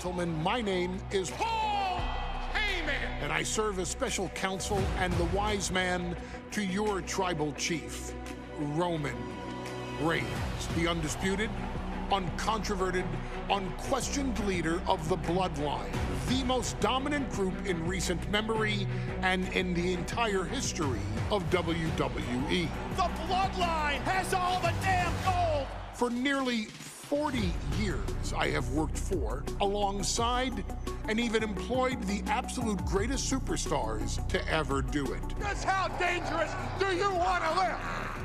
gentlemen, my name is Paul Heyman, and I serve as special counsel and the wise man to your tribal chief, Roman Reigns, the undisputed, uncontroverted, unquestioned leader of the Bloodline, the most dominant group in recent memory and in the entire history of WWE. The Bloodline has all the damn gold! For nearly 40 years, I have worked for, alongside, and even employed the absolute greatest superstars to ever do it. Just how dangerous do you want to live?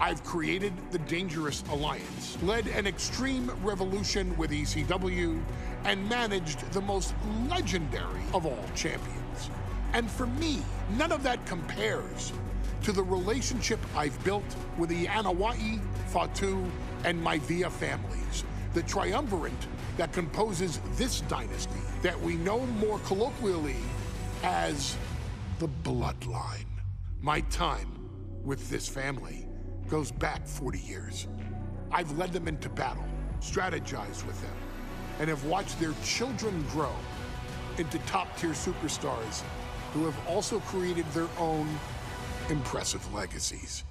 I've created the Dangerous Alliance, led an extreme revolution with ECW, and managed the most legendary of all champions. And for me, none of that compares to the relationship I've built with the Anoa'i, Fatu, and Maivia families, the triumvirate that composes this dynasty that we know more colloquially as the Bloodline. My time with this family goes back 40 years. I've led them into battle, strategized with them, and have watched their children grow into top-tier superstars who have also created their own impressive legacies.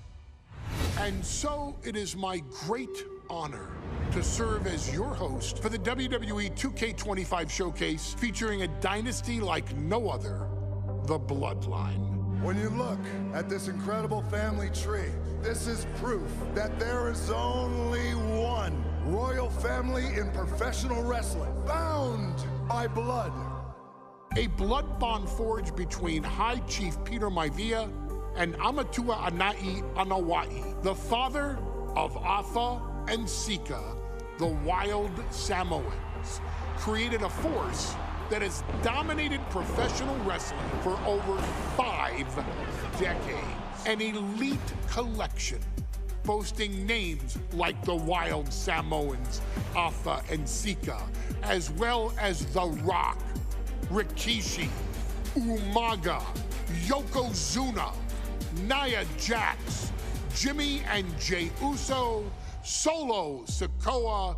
And so it is my great honor to serve as your host for the WWE 2K25 showcase featuring a dynasty like no other, the Bloodline. When you look at this incredible family tree, this is proof that there is only one royal family in professional wrestling, bound by blood. A blood bond forged between High Chief Peter Maivia and Amituana'i Anoa'i, the father of Atha and Sika, the wild Samoans, created a force that has dominated professional wrestling for over 5 decades. An elite collection boasting names like the wild Samoans, Atha and Sika, as well as The Rock, Rikishi, Umaga, Yokozuna, Nia Jax, Jimmy and Jey Uso, Solo Sikoa,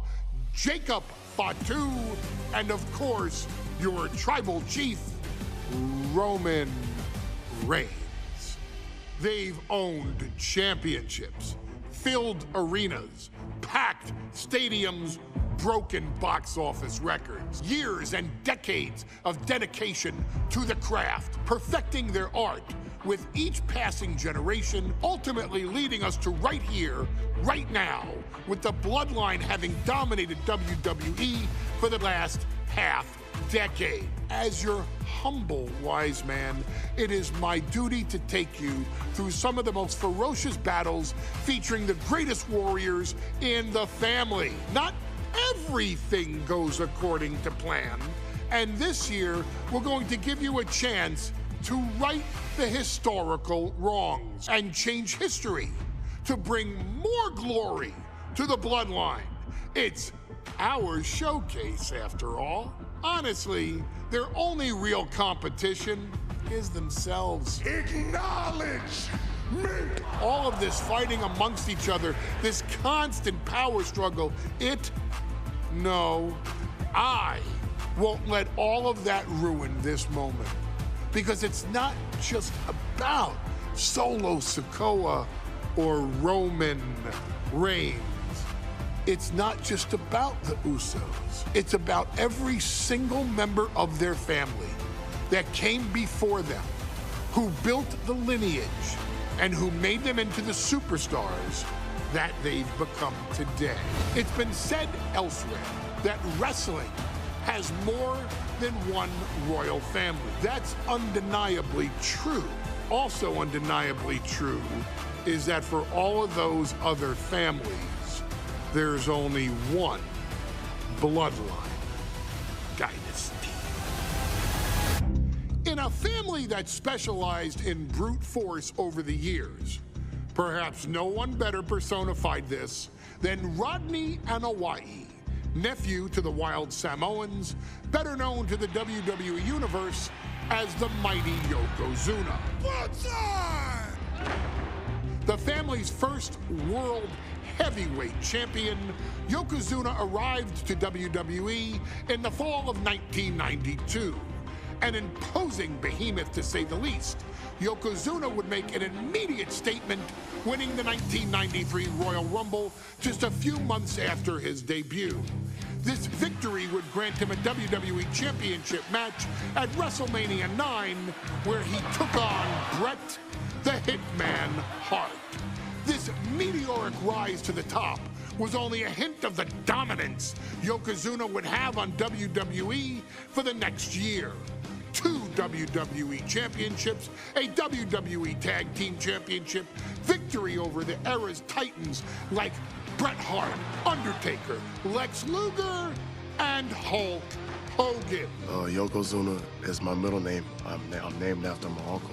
Jacob Fatu, and of course, your tribal chief, Roman Reigns. They've owned championships, filled arenas, packed stadiums, broken box office records, years and decades of dedication to the craft, perfecting their art with each passing generation, ultimately leading us to right here, right now, with the Bloodline having dominated WWE for the last half-decade. As your humble wise man, it is my duty to take you through some of the most ferocious battles featuring the greatest warriors in the family. Not everything goes according to plan, and this year we're going to give you a chance to right the historical wrongs and change history to bring more glory to the Bloodline. It's our showcase, after all. Honestly, their only real competition is themselves. Acknowledge me! All of this fighting amongst each other, this constant power struggle, I won't let all of that ruin this moment. Because it's not just about Solo Sikoa or Roman Reigns. It's not just about the Usos. It's about every single member of their family that came before them, who built the lineage and who made them into the superstars that they've become today. It's been said elsewhere that wrestling has more than one royal family. That's undeniably true. Also undeniably true is that for all of those other families, there's only one Bloodline dynasty. In a family that specialized in brute force over the years, perhaps no one better personified this than Rodney Anoa'i, nephew to the wild Samoans, better known to the WWE Universe as the mighty Yokozuna. the family's first world heavyweight champion, Yokozuna arrived to WWE in the fall of 1992. An imposing behemoth, to say the least, Yokozuna would make an immediate statement, winning the 1993 Royal Rumble just a few months after his debut. This victory would grant him a WWE Championship match at WrestleMania 9, where he took on Bret the Hitman Hart. This meteoric rise to the top was only a hint of the dominance Yokozuna would have on WWE for the next year. 2 WWE championships, a WWE Tag Team Championship, victory over the era's titans like Bret Hart, Undertaker, Lex Luger, and Hulk Hogan. Yokozuna is my middle name. I'm named after my uncle.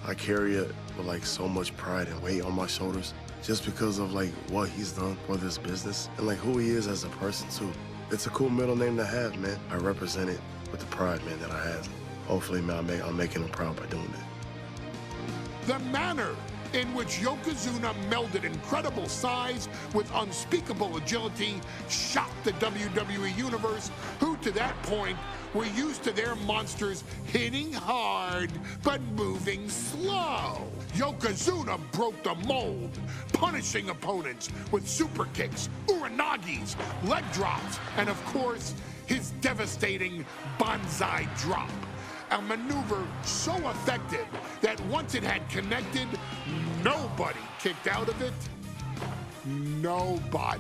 I carry it with like so much pride and weight on my shoulders just because of like what he's done for this business and like who he is as a person too. It's a cool middle name to have, man. I represent it with the pride, man, that I have. Hopefully, man, I'm making him proud by doing it. The manner in which Yokozuna melded incredible size with unspeakable agility shocked the WWE Universe, who to that point were used to their monsters hitting hard but moving slow. Yokozuna broke the mold, punishing opponents with super kicks, uranagis, leg drops, and of course, his devastating banzai drop. A maneuver so effective that once it had connected, nobody kicked out of it. Nobody.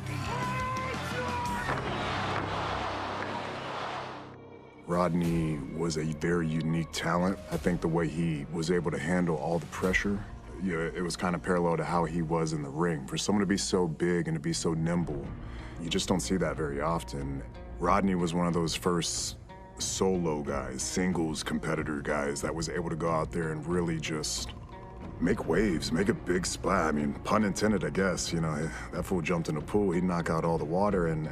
Rodney was a very unique talent. I think the way he was able to handle all the pressure, it was kind of parallel to how he was in the ring. For someone to be so big and to be so nimble, you just don't see that very often. Rodney was one of those first solo guys, singles competitor guys that was able to go out there and really just make waves, make a big splash. I mean, pun intended, I guess. You know, that fool jumped in the pool, he'd knock out all the water, and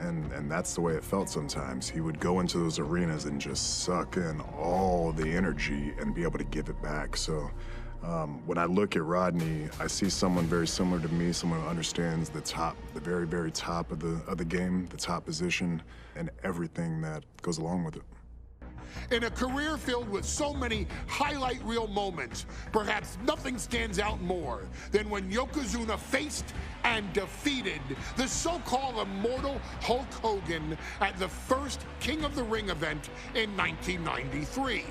that's the way it felt sometimes. He would go into those arenas and just suck in all the energy and be able to give it back. So when I look at Rodney, I see someone very similar to me, someone who understands the top, the very, very top of the game, the top position, and everything that goes along with it. In a career filled with so many highlight reel moments, perhaps nothing stands out more than when Yokozuna faced and defeated the so-called immortal Hulk Hogan at the first King of the Ring event in 1993.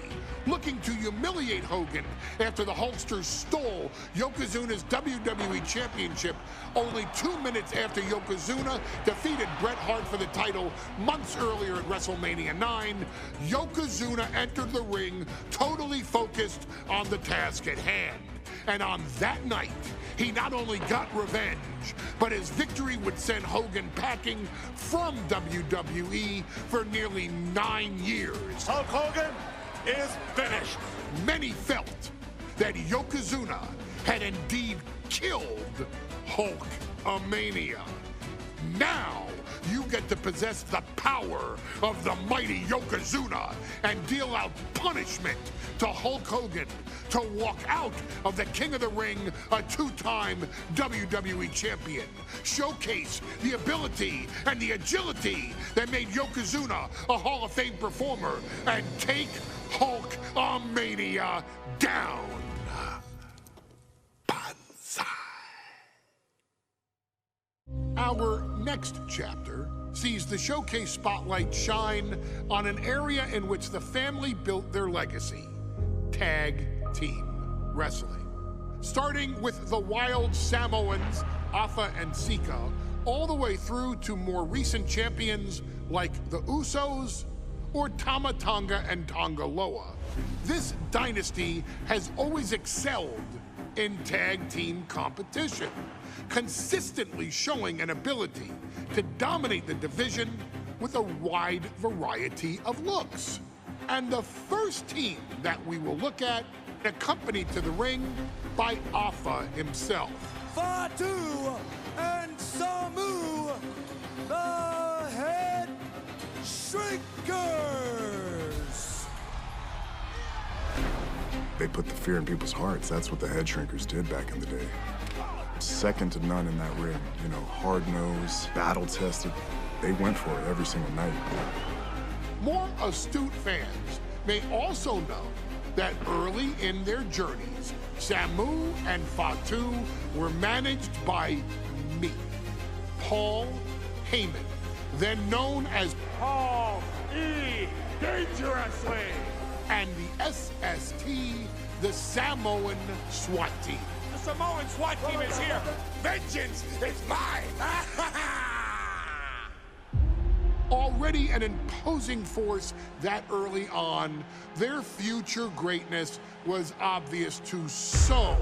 Looking to humiliate Hogan after the Hulkster stole Yokozuna's WWE Championship only 2 minutes after Yokozuna defeated Bret Hart for the title months earlier at WrestleMania 9, Yokozuna entered the ring totally focused on the task at hand. And on that night, he not only got revenge, but his victory would send Hogan packing from WWE for nearly 9 years. Hulk Hogan is finished. Many felt that Yokozuna had indeed killed Hulkamania. Now, you get to possess the power of the mighty Yokozuna and deal out punishment to Hulk Hogan to walk out of the King of the Ring a 2-time WWE champion. Showcase the ability and the agility that made Yokozuna a Hall of Fame performer and take Hulkamania down. Banzai. Our next chapter sees the showcase spotlight shine on an area in which the family built their legacy: tag team wrestling. Starting with the wild Samoans, Afa and Sikoa, all the way through to more recent champions like the Usos or Tama Tonga and Tonga Loa. This dynasty has always excelled in tag team competition, consistently showing an ability to dominate the division with a wide variety of looks. And the first team that we will look at, accompanied to the ring by Afa himself. Fatu and Samu, the Head Shrinkers. They put the fear in people's hearts. That's what the Head Shrinkers did back in the day. second to none in that ring. You know, hard-nosed, battle-tested. They went for it every single night. More astute fans may also know that early in their journeys, Samu and Fatu were managed by me, Paul Heyman, then known as Paul E. Dangerously. and the SST, the Samoan SWAT team. The Samoan SWAT team is here. Vengeance is mine. Already an imposing force that early on, their future greatness was obvious to so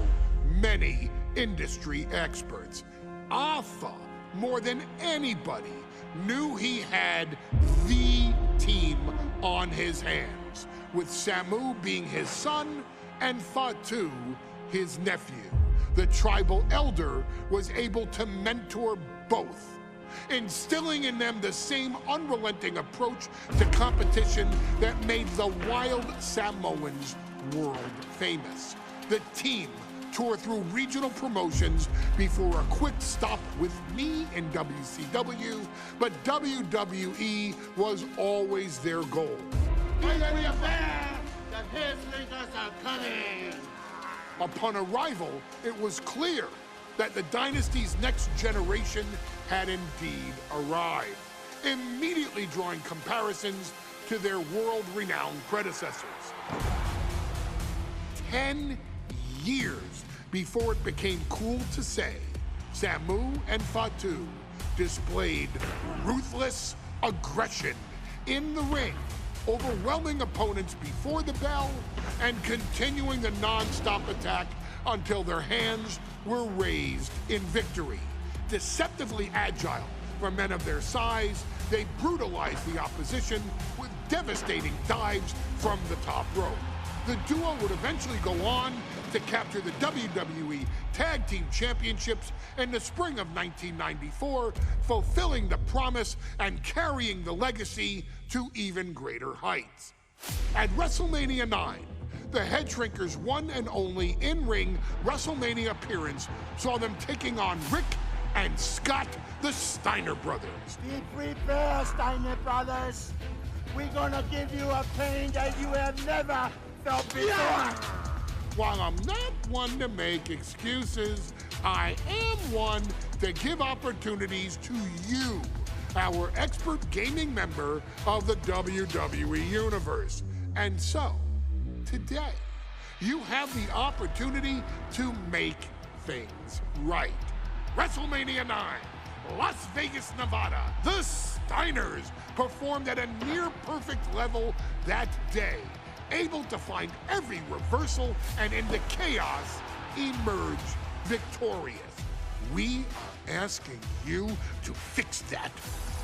many industry experts. Alpha, more than anybody, knew he had the team on his hands, with Samu being his son and Fatu his nephew. The tribal elder was able to mentor both, instilling in them the same unrelenting approach to competition that made the wild Samoans world famous. The team toured through regional promotions before a quick stop with me in WCW, but WWE was always their goal. Upon arrival, it was clear that the Dynasty's next generation had indeed arrived, immediately drawing comparisons to their world-renowned predecessors. 10 years before it became cool to say, Samu and Fatu displayed ruthless aggression in the ring, overwhelming opponents before the bell and continuing the non-stop attack until their hands were raised in victory. Deceptively agile for men of their size, they brutalized the opposition with devastating dives from the top rope. The duo would eventually go on to capture the WWE Tag Team Championships in the spring of 1994, fulfilling the promise and carrying the legacy to even greater heights. At WrestleMania 9, the Head Shrinkers' one and only in-ring WrestleMania appearance saw them taking on Rick and Scott, the Steiner brothers. Be prepared, Steiner brothers. We're gonna give you a pain that you have never felt before. While I'm not one to make excuses, I am one to give opportunities to you, our expert gaming member of the WWE Universe. And so, today, you have the opportunity to make things right. WrestleMania 9, Las Vegas, Nevada. The Steiners performed at a near-perfect level that day, able to find every reversal and in the chaos emerge victorious. We are asking you to fix that,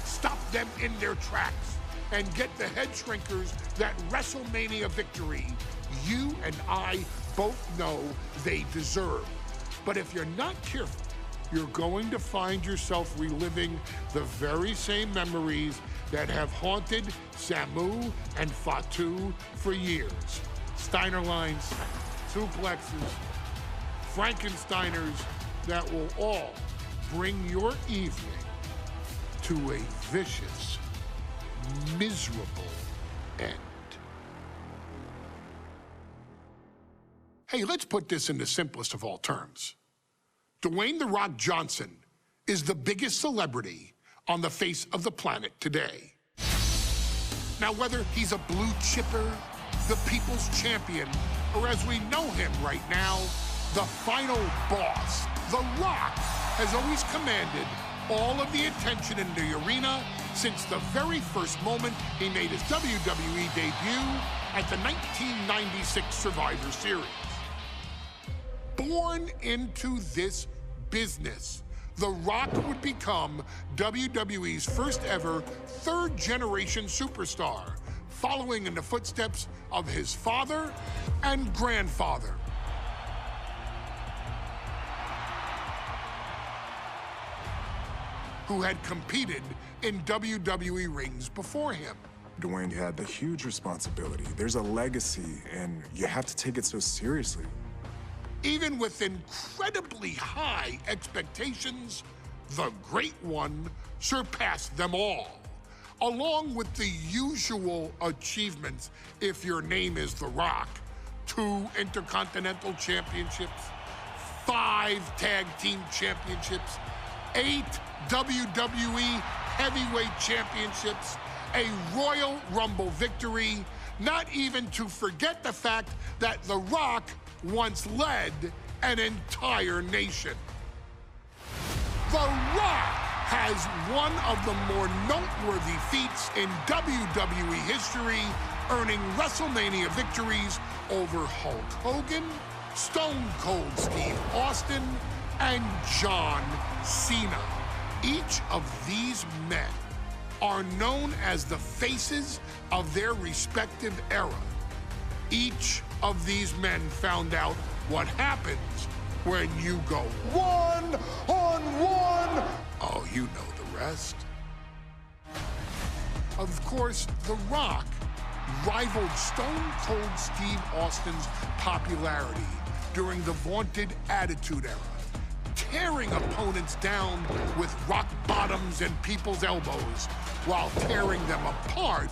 stop them in their tracks, and get the Head Shrinkers that WrestleMania victory you and I both know they deserve. But if you're not careful, you're going to find yourself reliving the very same memories that have haunted Samu and Fatu for years. Steiner lines, suplexes, Frankensteiners that will all bring your evening to a vicious, miserable end. Hey, let's put this in the simplest of all terms. Dwayne "The Rock" Johnson is the biggest celebrity on the face of the planet today. Now, whether he's a blue chipper, the people's champion, or as we know him right now, the final boss, The Rock has always commanded all of the attention in the arena since the very first moment he made his WWE debut at the 1996 Survivor Series. Born into this business, The Rock would become WWE's first ever third-generation superstar, following in the footsteps of his father and grandfather. Who had competed in WWE rings before him. Dwayne had the huge responsibility. There's a legacy, and you have to take it so seriously. Even with incredibly high expectations, the Great One surpassed them all, along with the usual achievements if your name is The Rock: 2 Intercontinental Championships, 5 Tag Team Championships, 8 WWE Heavyweight Championships, a Royal Rumble victory, not even to forget the fact that The Rock once led an entire nation. The Rock has one of the more noteworthy feats in WWE history, earning WrestleMania victories over Hulk Hogan, Stone Cold Steve Austin, and John Cena. Each of these men are known as the faces of their respective era. Each of these men found out what happens when you go one-on-one. Oh, you know the rest. Of course, The Rock rivaled Stone Cold Steve Austin's popularity during the vaunted Attitude Era, tearing opponents down with rock bottoms and people's elbows while tearing them apart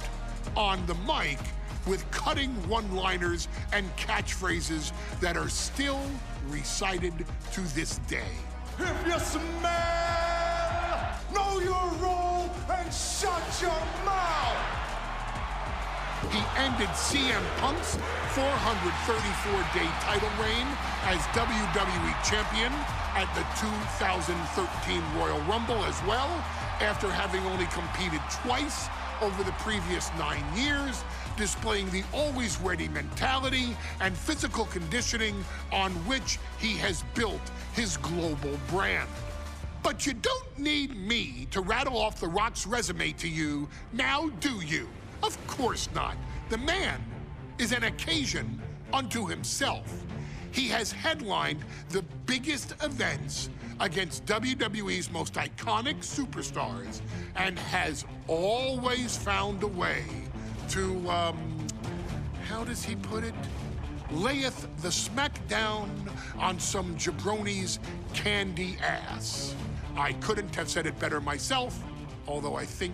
on the mic with cutting one-liners and catchphrases that are still recited to this day. If you smell, know your role and shut your mouth. He ended CM Punk's 434-day title reign as WWE Champion at the 2013 Royal Rumble as well, after having only competed twice over the previous 9 years, displaying the always ready mentality and physical conditioning on which he has built his global brand. But you don't need me to rattle off The Rock's resume to you, now do you? Of course not. The man is an occasion unto himself. He has headlined the biggest events against WWE's most iconic superstars and has always found a way to, how does he put it? Layeth the smackdown on some jabroni's candy ass. I couldn't have said it better myself, although I think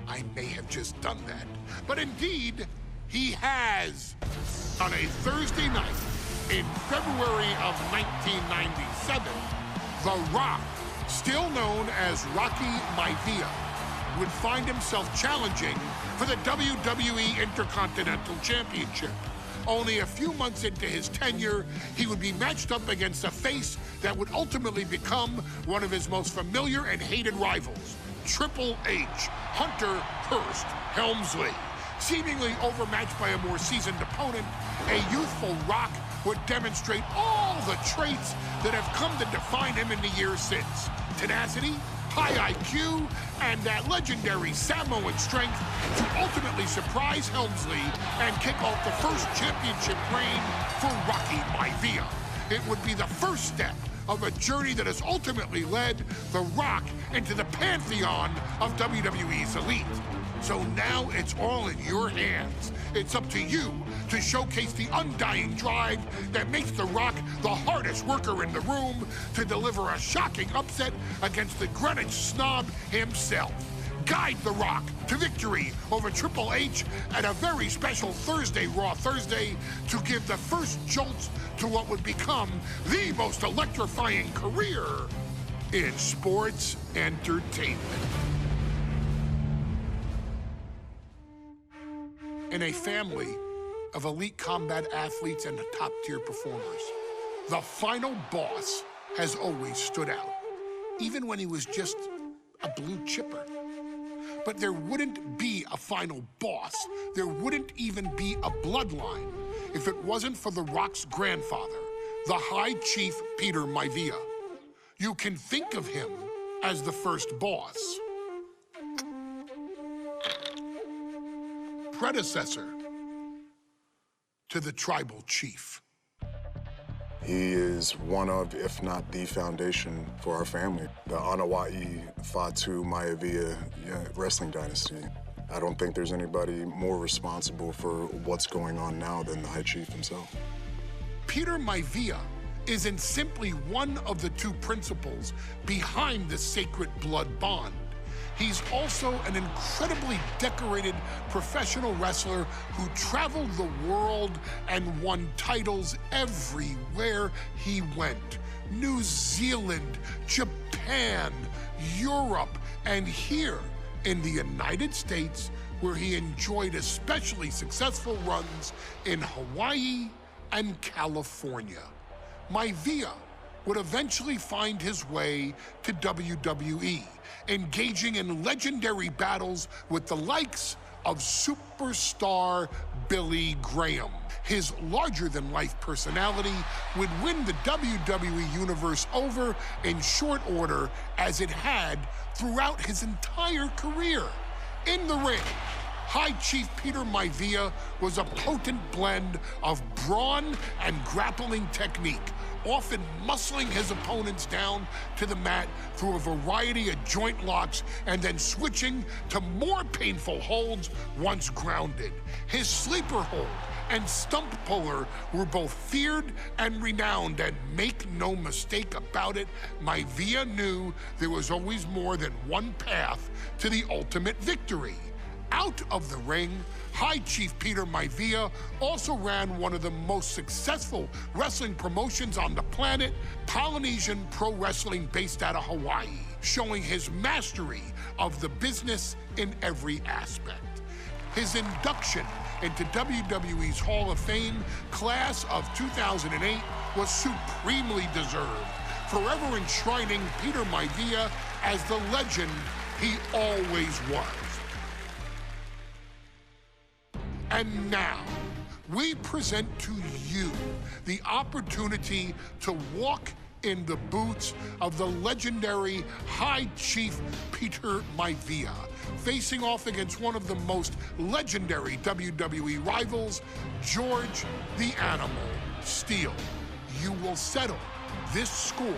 I may have just done that. But indeed, he has. On a Thursday night in February of 1997, The Rock, still known as Rocky Maivia, would find himself challenging for the WWE Intercontinental Championship. Only a few months into his tenure, he would be matched up against a face that would ultimately become one of his most familiar and hated rivals, Triple H, Hunter Hearst Helmsley. Seemingly overmatched by a more seasoned opponent, a youthful Rock would demonstrate all the traits that have come to define him in the years since. Tenacity, high IQ, and that legendary Samoan strength to ultimately surprise Helmsley and kick off the first championship reign for Rocky Maivia. It would be the first step of a journey that has ultimately led The Rock into the pantheon of WWE's elite. So now it's all in your hands. It's up to you to showcase the undying drive that makes The Rock the hardest worker in the room to deliver a shocking upset against the Greenwich snob himself. Guide The Rock to victory over Triple H at a very special Thursday, Raw Thursday, to give the first jolts to what would become the most electrifying career in sports entertainment. In a family of elite combat athletes and top-tier performers, the final boss has always stood out, even when he was just a blue chipper. But there wouldn't be a final boss, there wouldn't even be a bloodline, if it wasn't for The Rock's grandfather, the High Chief Peter Maivia. You can think of him as the first boss. Predecessor to the tribal chief. He is one of, if not the foundation for our family. The Anoa'i, Fatu, Maivia wrestling dynasty. I don't think there's anybody more responsible for what's going on now than the High Chief himself. Peter Maivia isn't simply one of the two principles behind the sacred blood bond. He's also an incredibly decorated professional wrestler who traveled the world and won titles everywhere he went. New Zealand, Japan, Europe, and here in the United States, where he enjoyed especially successful runs in Hawaii and California. Maivia would eventually find his way to WWE, engaging in legendary battles with the likes of superstar Billy Graham. His larger-than-life personality would win the WWE Universe over in short order, as it had throughout his entire career. In the ring, High Chief Peter Maivia was a potent blend of brawn and grappling technique, often muscling his opponents down to the mat through a variety of joint locks and then switching to more painful holds once grounded. His sleeper hold and stump puller were both feared and renowned, and make no mistake about it, Maivia knew there was always more than one path to the ultimate victory. Out of the ring, High Chief Peter Maivia also ran one of the most successful wrestling promotions on the planet, Polynesian Pro Wrestling, based out of Hawaii, showing his mastery of the business in every aspect. His induction into WWE's Hall of Fame class of 2008 was supremely deserved, forever enshrining Peter Maivia as the legend he always was. And now, we present to you the opportunity to walk in the boots of the legendary High Chief Peter Maivia, facing off against one of the most legendary WWE rivals, George the Animal Steele. You will settle this score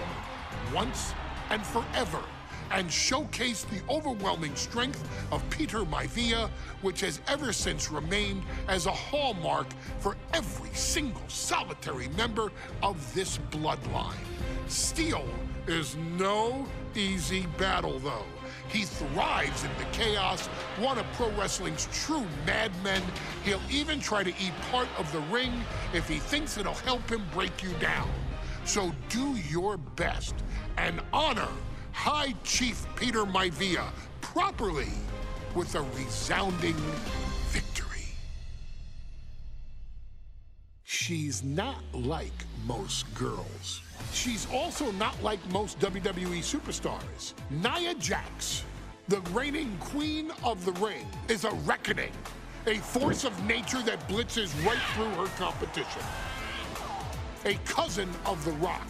once and forever, and showcase the overwhelming strength of Peter Maivia, which has ever since remained as a hallmark for every single solitary member of this bloodline. Steele is no easy battle, though. He thrives in the chaos, one of pro wrestling's true madmen. He'll even try to eat part of the ring if he thinks it'll help him break you down. So do your best and honor High Chief Peter Maivia properly with a resounding victory. She's not like most girls. She's also not like most WWE superstars. Nia Jax, the reigning queen of the ring, is a reckoning, a force of nature that blitzes right through her competition. A cousin of The Rock,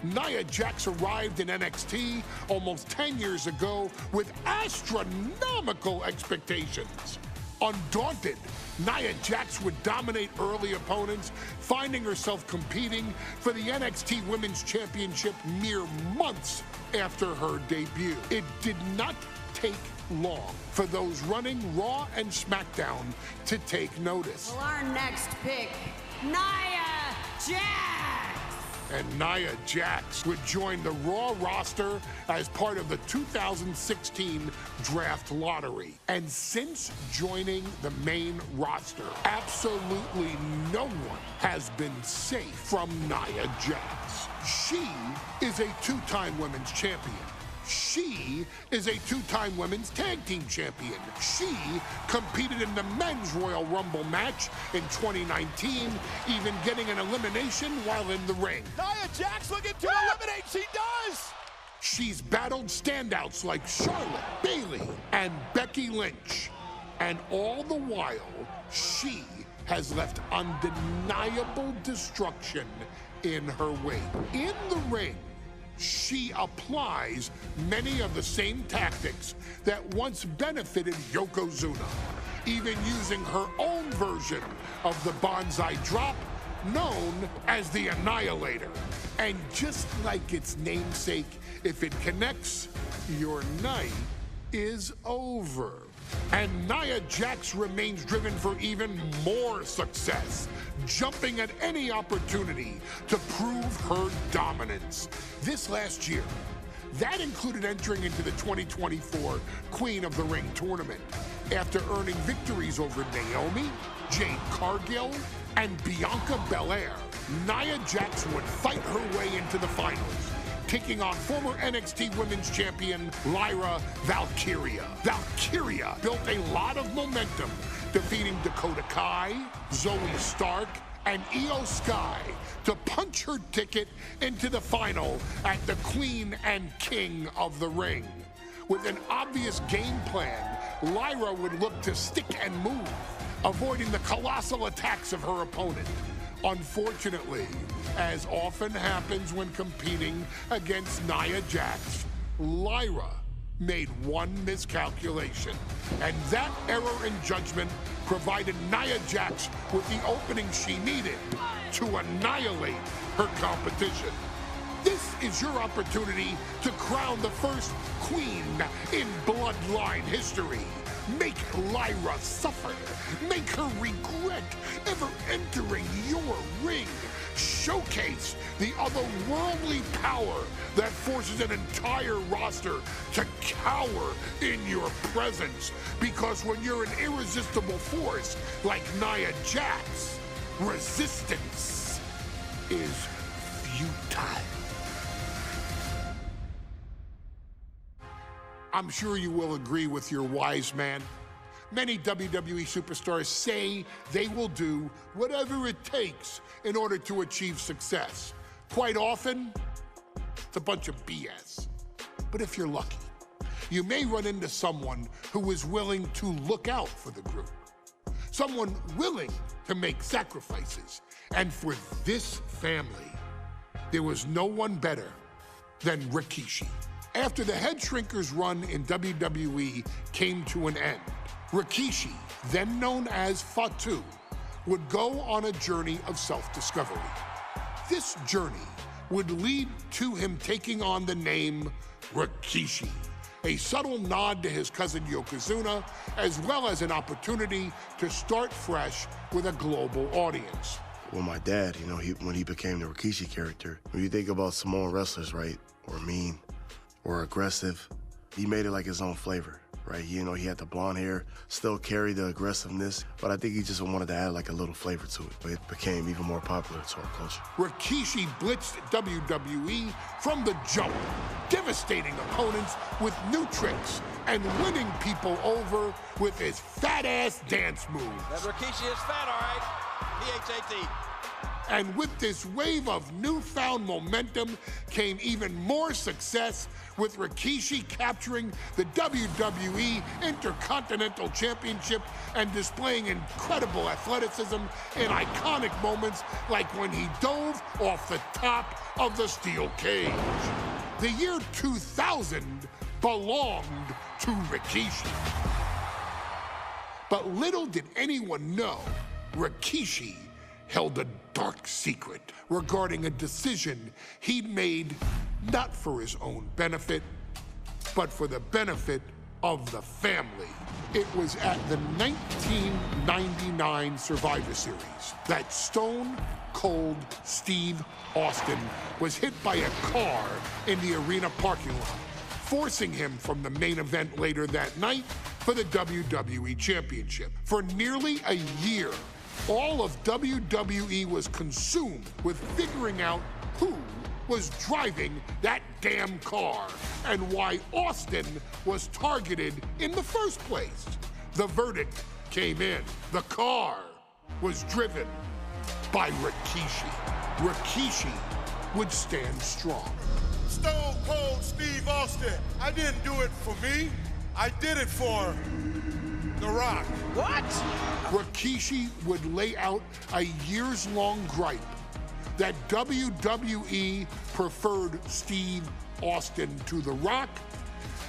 Nia Jax arrived in NXT almost 10 years ago with astronomical expectations. Undaunted, Nia Jax would dominate early opponents, finding herself competing for the NXT Women's Championship mere months after her debut. It did not take long for those running Raw and SmackDown to take notice. Well, our next pick, Nia Jax! And Nia Jax would join the Raw roster as part of the 2016 draft lottery. And since joining the main roster, absolutely no one has been safe from Nia Jax. She is a two-time women's champion. She is a two-time women's tag team champion. She competed in the men's Royal Rumble match in 2019, even getting an elimination while in the ring. Nia Jax looking to eliminate, she does! She's battled standouts like Charlotte, Bayley, and Becky Lynch. And all the while, she has left undeniable destruction in her wake. In the ring, she applies many of the same tactics that once benefited Yokozuna, even using her own version of the bonsai drop, known as the Annihilator. And just like its namesake, if it connects, your night is over. And Nia Jax remains driven for even more success, jumping at any opportunity to prove her dominance. This last year, that included entering into the 2024 Queen of the Ring tournament after earning victories over Naomi, Jade Cargill, and Bianca Belair. Nia Jax would fight her way into the finals, taking on former NXT Women's Champion Lyra Valkyria. Valkyria built a lot of momentum, defeating Dakota Kai, Zoe Stark, and Io Sky to punch her ticket into the final at the Queen and King of the Ring. With an obvious game plan, Lyra would look to stick and move, avoiding the colossal attacks of her opponent. Unfortunately, as often happens when competing against Nia Jax, Lyra made one miscalculation, and that error in judgment provided Nia Jax with the opening she needed to annihilate her competition. This is your opportunity to crown the first queen in Bloodline history. Make Lyra suffer. Make her regret ever entering your ring. Showcase the otherworldly power that forces an entire roster to cower in your presence. Because when you're an irresistible force like Nia Jax, resistance is futile. I'm sure you will agree with your wise man. Many WWE superstars say they will do whatever it takes in order to achieve success. Quite often, it's a bunch of BS. But if you're lucky, you may run into someone who is willing to look out for the group. Someone willing to make sacrifices. And for this family, there was no one better than Rikishi. After the Head Shrinkers run in WWE came to an end, Rikishi, then known as Fatu, would go on a journey of self-discovery. This journey would lead to him taking on the name Rikishi, a subtle nod to his cousin Yokozuna, as well as an opportunity to start fresh with a global audience. Well, my dad, when he became the Rikishi character, when you think about Samoan wrestlers, right, or mean, or aggressive, he made it like his own flavor, right? He had the blonde hair, still carried the aggressiveness, but I think he just wanted to add like a little flavor to it. But it became even more popular to our culture. Rikishi blitzed WWE from the jump, devastating opponents with new tricks and winning people over with his fat-ass dance moves. That Rikishi is fat, all right. P-H-A-T. And with this wave of newfound momentum came even more success, with Rikishi capturing the WWE Intercontinental Championship and displaying incredible athleticism in iconic moments like when he dove off the top of the steel cage. The year 2000 belonged to Rikishi. But little did anyone know, Rikishi held a dark secret regarding a decision he'd made not for his own benefit, but for the benefit of the family. It was at the 1999 Survivor Series that Stone Cold Steve Austin was hit by a car in the arena parking lot, forcing him from the main event later that night for the WWE Championship. For nearly a year, all of WWE was consumed with figuring out who was driving that damn car and why Austin was targeted in the first place. The verdict came in. The car was driven by Rikishi. Rikishi would stand strong. Stone Cold Steve Austin. I didn't do it for me. I did it for The Rock. What? Rikishi would lay out a years-long gripe that WWE preferred Steve Austin to The Rock,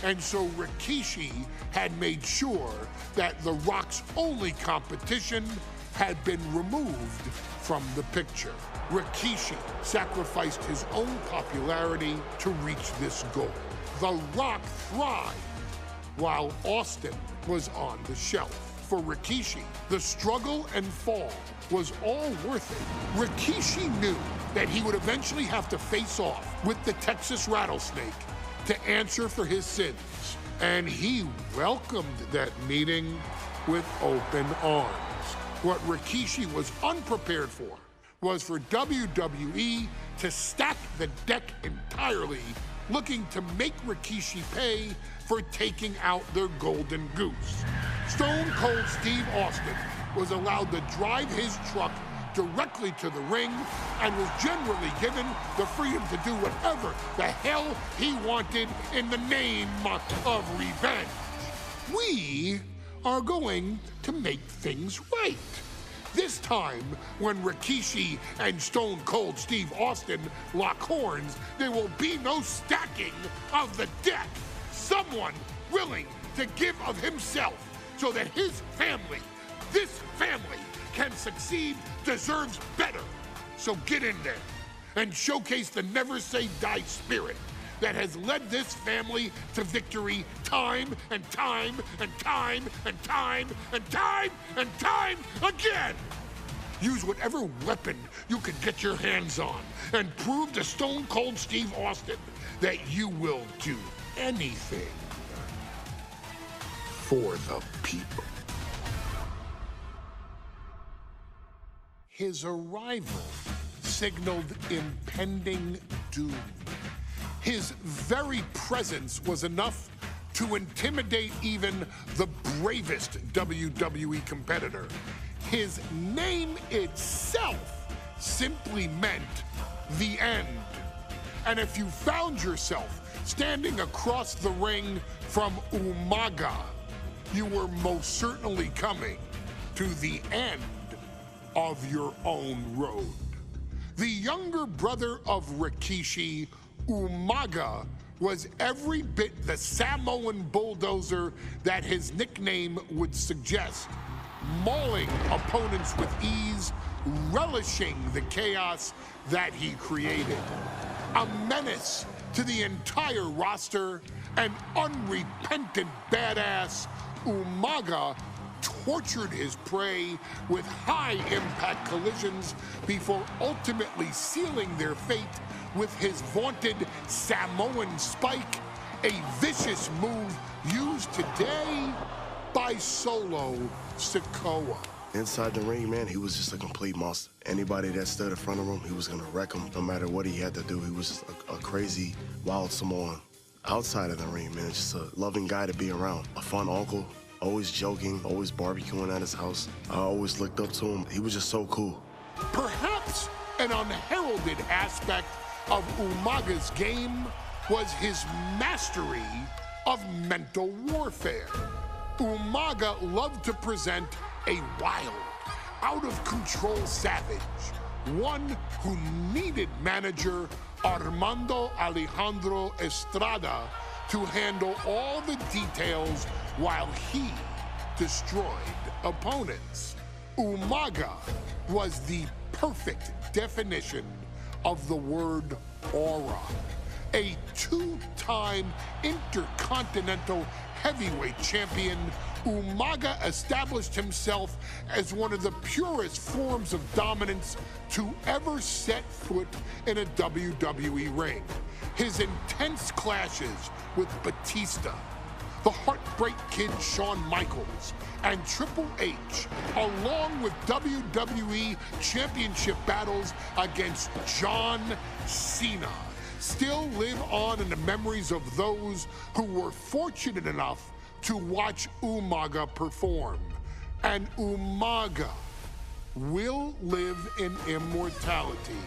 and so Rikishi had made sure that The Rock's only competition had been removed from the picture. Rikishi sacrificed his own popularity to reach this goal. The Rock thrived while Austin was on the shelf. For Rikishi, the struggle and fall was all worth it. Rikishi knew that he would eventually have to face off with the Texas Rattlesnake to answer for his sins, and he welcomed that meeting with open arms. What Rikishi was unprepared for was for WWE to stack the deck entirely, looking to make Rikishi pay for taking out their golden goose. Stone Cold Steve Austin was allowed to drive his truck directly to the ring and was generally given the freedom to do whatever the hell he wanted in the name of revenge. We are going to make things right. This time, when Rikishi and Stone Cold Steve Austin lock horns, there will be no stacking of the deck. Someone willing to give of himself so that his family, this family, can succeed, deserves better. So get in there and showcase the never say die spirit that has led this family to victory time and time and time and time and time and time again. Use whatever weapon you can get your hands on and prove to Stone Cold Steve Austin that you will do anything for the people. His arrival signaled impending doom. His very presence was enough to intimidate even the bravest WWE competitor. His name itself simply meant the end. And if you found yourself standing across the ring from Umaga, you were most certainly coming to the end of your own road. The younger brother of Rikishi, Umaga, was every bit the Samoan bulldozer that his nickname would suggest, mauling opponents with ease, relishing the chaos that he created. A menace to the entire roster, an unrepentant badass, Umaga tortured his prey with high-impact collisions before ultimately sealing their fate with his vaunted Samoan spike, a vicious move used today by Solo Sikoa. Inside the ring, man, he was just a complete monster. Anybody that stood in front of him, he was gonna wreck him no matter what he had to do. He was just a crazy, wild Samoan. Outside of the ring, man, just a loving guy to be around. A fun uncle, always joking, always barbecuing at his house. I always looked up to him. He was just so cool. Perhaps an unheralded aspect of Umaga's game was his mastery of mental warfare. Umaga loved to present a wild, out-of-control savage, one who needed manager Armando Alejandro Estrada to handle all the details while he destroyed opponents. Umaga was the perfect definition of the word aura. A two-time intercontinental heavyweight champion, Umaga established himself as one of the purest forms of dominance to ever set foot in a WWE ring. His intense clashes with Batista, the Heartbreak Kid Shawn Michaels, and Triple H, along with WWE Championship battles against John Cena, still live on in the memories of those who were fortunate enough to watch Umaga perform. And Umaga will live in immortality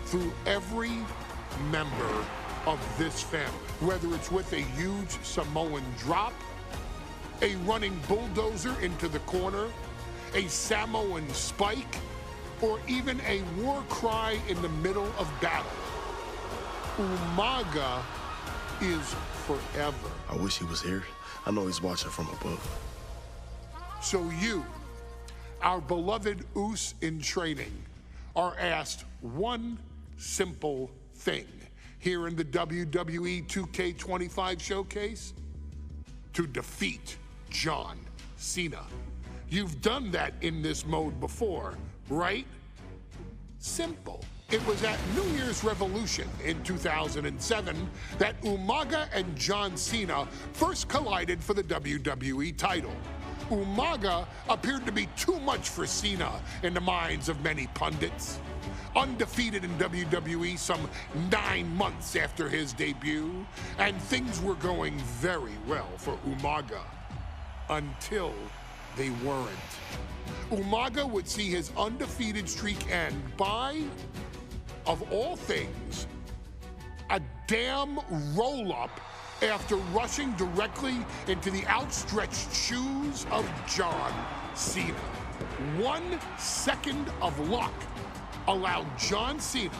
through every member of this family, whether it's with a huge Samoan drop, a running bulldozer into the corner, a Samoan spike, or even a war cry in the middle of battle. Umaga is forever. I wish he was here. I know he's watching from above. So you, our beloved Us in training, are asked one simple thing here in the WWE 2K25 showcase. to defeat John Cena. You've done that in this mode before, right? Simple. It was at New Year's Revolution in 2007 that Umaga and John Cena first collided for the WWE title. Umaga appeared to be too much for Cena in the minds of many pundits. Undefeated in WWE some 9 months after his debut, and things were going very well for Umaga. Until they weren't. Umaga would see his undefeated streak end by, of all things, a damn roll-up after rushing directly into the outstretched shoes of John Cena. 1 second of luck allowed John Cena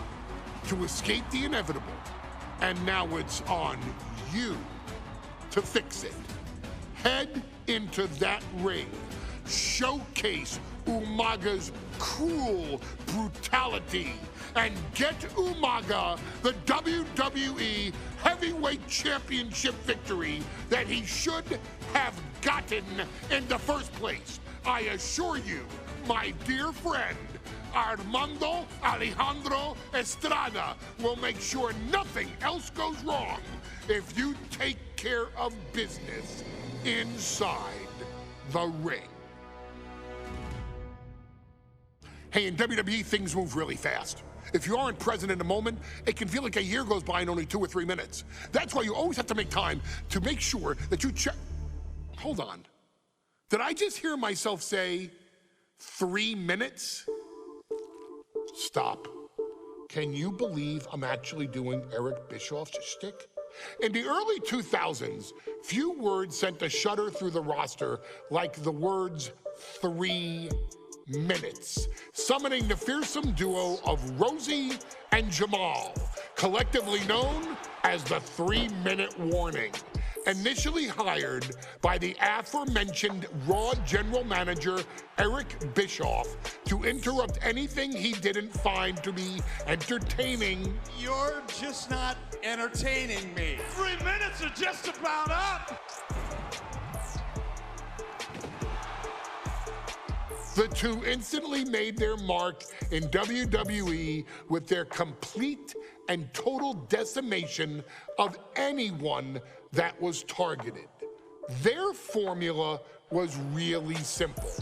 to escape the inevitable, and now it's on you to fix it. Head into that ring, showcase Umaga's cruel brutality, and get Umaga the WWE Heavyweight Championship victory that he should have gotten in the first place. I assure you, my dear friend, Armando Alejandro Estrada will make sure nothing else goes wrong if you take care of business inside the ring. Hey, in WWE, things move really fast. If you aren't present in the moment, it can feel like a year goes by in only 2 or 3 minutes. That's why you always have to make time to make sure that you check. Hold on. Did I just hear myself say 3 minutes? Stop. Can you believe I'm actually doing Eric Bischoff's shtick? In the early 2000s, few words sent a shudder through the roster like the words 3 minutes, summoning the fearsome duo of Rosie and Jamal, collectively known as the 3-minute warning. Initially hired by the aforementioned Raw general manager Eric Bischoff to interrupt anything he didn't find to be entertaining. You're just not entertaining me. 3 minutes are just about up. The two instantly made their mark in WWE with their complete and total decimation of anyone that was targeted. Their formula was really simple.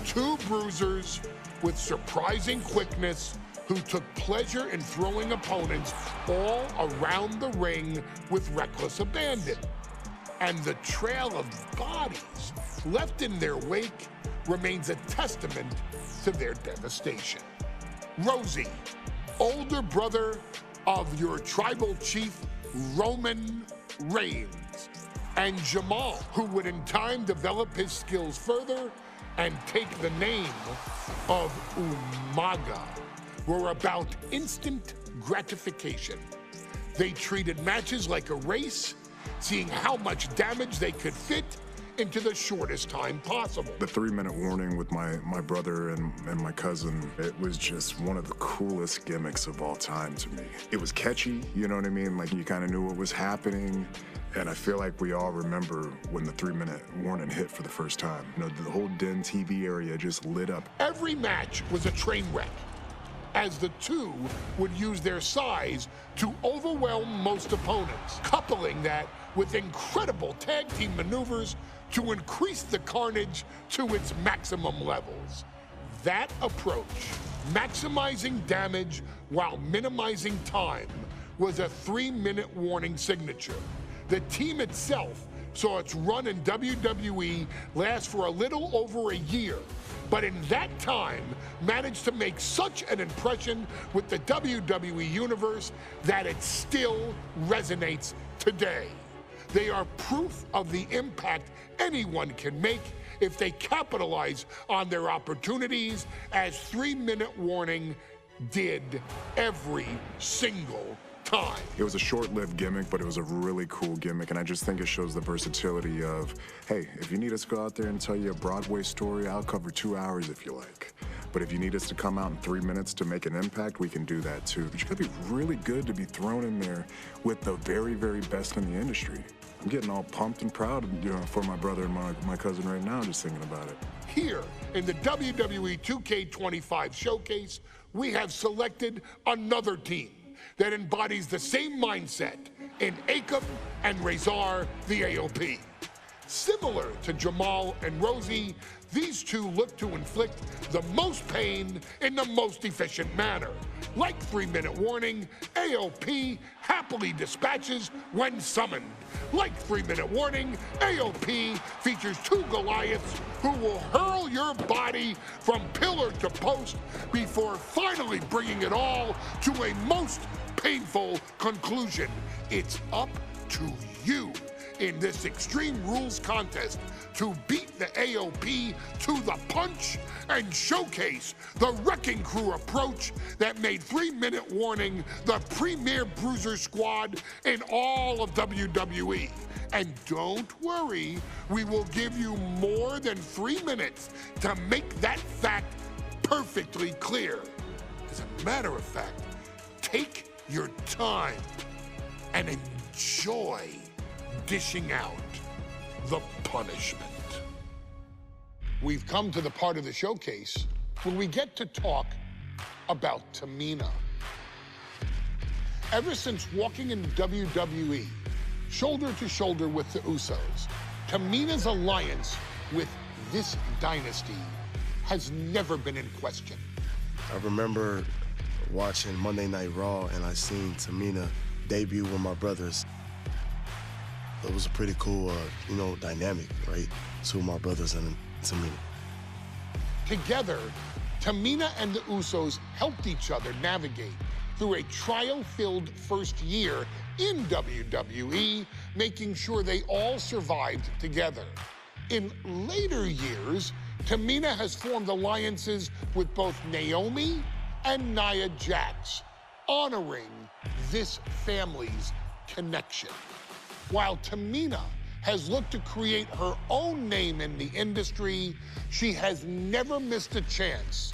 2 bruisers with surprising quickness who took pleasure in throwing opponents all around the ring with reckless abandon. And the trail of bodies left in their wake remains a testament to their devastation. Rosie, older brother of your tribal chief, Roman Reigns, and Jamal, who would in time develop his skills further and take the name of Umaga, were about instant gratification. They treated matches like a race, seeing how much damage they could fit into the shortest time possible. The 3-minute warning with my brother and my cousin, it was just one of the coolest gimmicks of all time to me. It was catchy, you know what I mean? Like, you kind of knew what was happening. And I feel like we all remember when the 3-minute warning hit for the first time. You know, the whole Den TV area just lit up. Every match was a train wreck, as the two would use their size to overwhelm most opponents, coupling that with incredible tag team maneuvers to increase the carnage to its maximum levels. That approach, maximizing damage while minimizing time, was a 3-minute warning signature. The team itself saw its run in WWE last for a little over a year, but in that time managed to make such an impression with the WWE Universe that it still resonates today. They are proof of the impact anyone can make if they capitalize on their opportunities, as 3-minute warning did every single time. It was a short-lived gimmick, but it was a really cool gimmick, and I just think it shows the versatility of, hey, if you need us to go out there and tell you a Broadway story, I'll cover 2 hours if you like. But if you need us to come out in 3 minutes to make an impact, we can do that too. But you gotta be really good to be thrown in there with the very, very best in the industry. I'm getting all pumped and proud, for my brother and my cousin right now, just thinking about it. Here in the WWE 2K25 showcase, we have selected another team that embodies the same mindset in Akam and Razor, the AOP. Similar to Jamal and Rosie, these two look to inflict the most pain in the most efficient manner. Like 3-minute warning, AOP happily dispatches when summoned. Like 3-minute warning, AOP features 2 Goliaths who will hurl your body from pillar to post before finally bringing it all to a most painful conclusion. It's up to you in this Extreme Rules contest to beat the AOP to the punch and showcase the Wrecking Crew approach that made 3-minute warning the premier bruiser squad in all of WWE. And don't worry, we will give you more than 3 minutes to make that fact perfectly clear. As a matter of fact, take your time and enjoy dishing out the punishment. We've come to the part of the showcase where we get to talk about Tamina. Ever since walking in WWE, shoulder to shoulder with the Usos, Tamina's alliance with this dynasty has never been in question. I remember watching Monday Night Raw and I seen Tamina debut with my brothers. It was a pretty cool, dynamic, right? 2 of my brothers and Tamina. Together, Tamina and the Usos helped each other navigate through a trial-filled first year in WWE, making sure they all survived together. In later years, Tamina has formed alliances with both Naomi and Nia Jax, honoring this family's connection. While Tamina has looked to create her own name in the industry, she has never missed a chance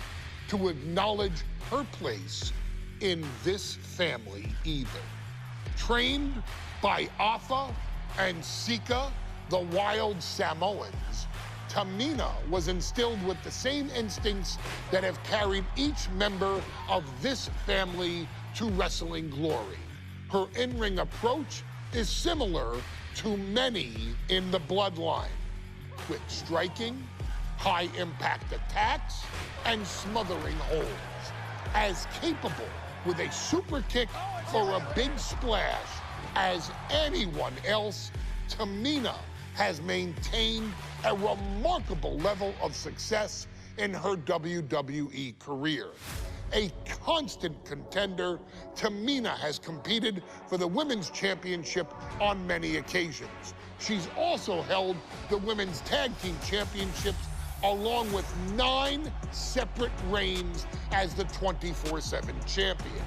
to acknowledge her place in this family either. Trained by Afa and Sikoa, the wild Samoans, Tamina was instilled with the same instincts that have carried each member of this family to wrestling glory. Her in-ring approach is similar to many in the Bloodline, quick striking, high-impact attacks, and smothering holds. As capable with a super kick or a big splash as anyone else, Tamina has maintained a remarkable level of success in her WWE career. A constant contender, Tamina has competed for the Women's Championship on many occasions. She's also held the Women's Tag Team Championships along with 9 separate reigns as the 24/7 champion.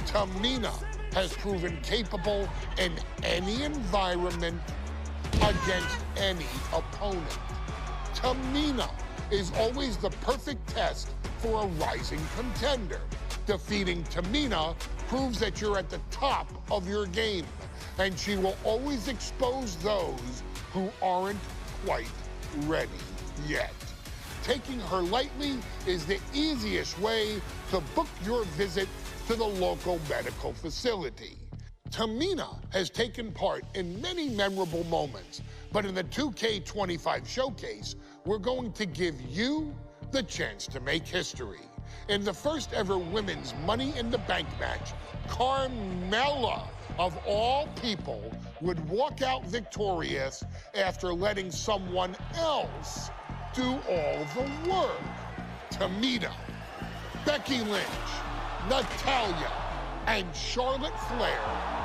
Tamina has proven capable in any environment against any opponent. Tamina is always the perfect test for a rising contender. Defeating Tamina proves that you're at the top of your game, and she will always expose those who aren't quite ready yet. Taking her lightly is the easiest way to book your visit to the local medical facility. Tamina has taken part in many memorable moments, but in the 2K25 showcase, we're going to give you the chance to make history. In the first ever women's Money in the Bank match, Carmella, of all people, would walk out victorious after letting someone else do all the work. Tamina, Becky Lynch, Natalya, and Charlotte Flair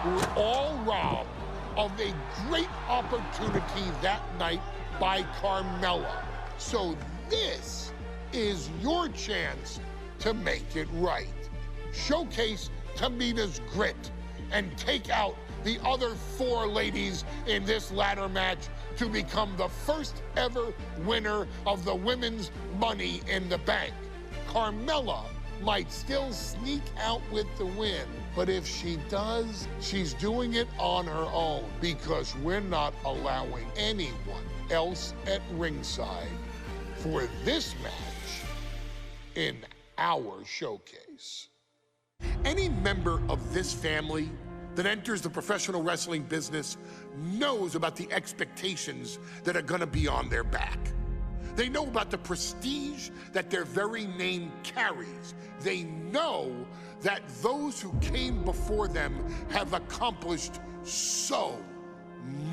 were all robbed of a great opportunity that night by Carmella. So this is your chance to make it right. Showcase Tamina's grit and take out the other 4 ladies in this ladder match to become the first ever winner of the Women's Money in the Bank. Carmella might still sneak out with the win, but if she does, she's doing it on her own because we're not allowing anyone else at ringside for this match in our showcase. Any member of this family that enters the professional wrestling business knows about the expectations that are gonna be on their back. They know about the prestige that their very name carries. They know that those who came before them have accomplished so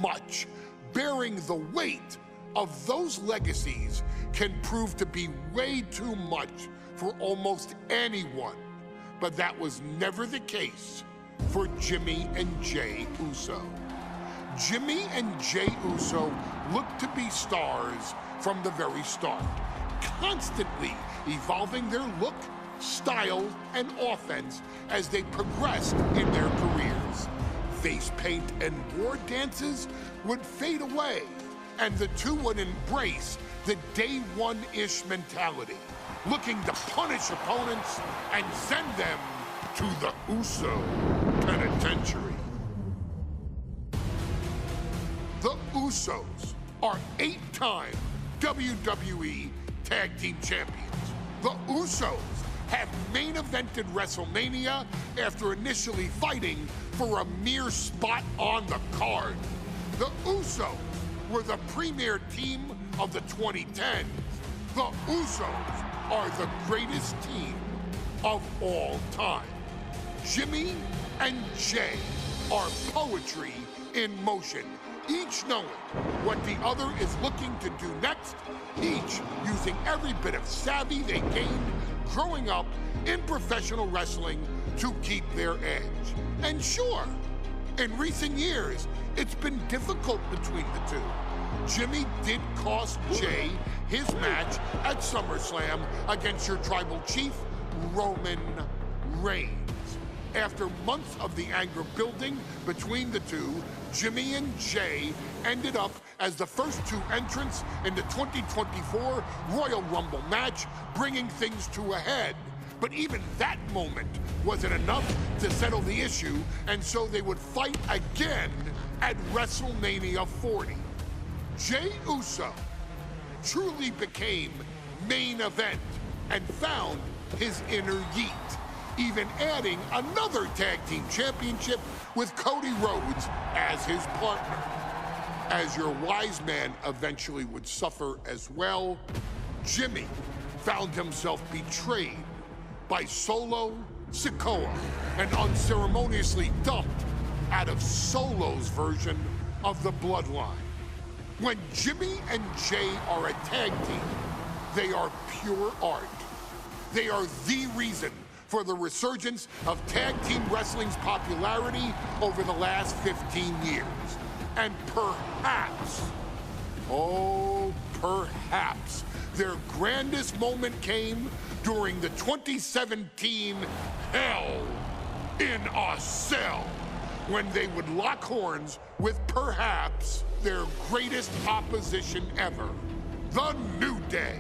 much. Bearing the weight of those legacies can prove to be way too much for almost anyone. But that was never the case for Jimmy and Jey Uso. Jimmy and Jey Uso looked to be stars from the very start, constantly evolving their look, style, and offense as they progressed in their careers. Face paint and war dances would fade away, and the two would embrace the day one-ish mentality, looking to punish opponents and send them to the Uso penitentiary. The Usos are 8-time WWE Tag Team Champions. The Usos have main evented WrestleMania after initially fighting for a mere spot on the card. The Usos were the premier team of the 2010s. The Usos are the greatest team of all time. Jimmy and Jey are poetry in motion, each knowing what the other is looking to do next, each using every bit of savvy they gained growing up in professional wrestling to keep their edge. And sure, in recent years, it's been difficult between the two. Jimmy did cost Jey his match at SummerSlam against your tribal chief, Roman Reigns. After months of the anger building between the two, Jimmy and Jey ended up as the first two entrants in the 2024 Royal Rumble match, bringing things to a head. But even that moment wasn't enough to settle the issue, and so they would fight again at WrestleMania 40. Jey Uso truly became main event and found his inner yeet, even adding another tag team championship with Cody Rhodes as his partner. As your wise man eventually would suffer as well, Jimmy found himself betrayed by Solo Sikoa and unceremoniously dumped out of Solo's version of the Bloodline. When Jimmy and Jey are a tag team, they are pure art. They are the reason for the resurgence of tag team wrestling's popularity over the last 15 years. And perhaps, oh, perhaps, their grandest moment came during the 2017 Hell in a Cell, when they would lock horns with perhaps their greatest opposition ever, The New Day.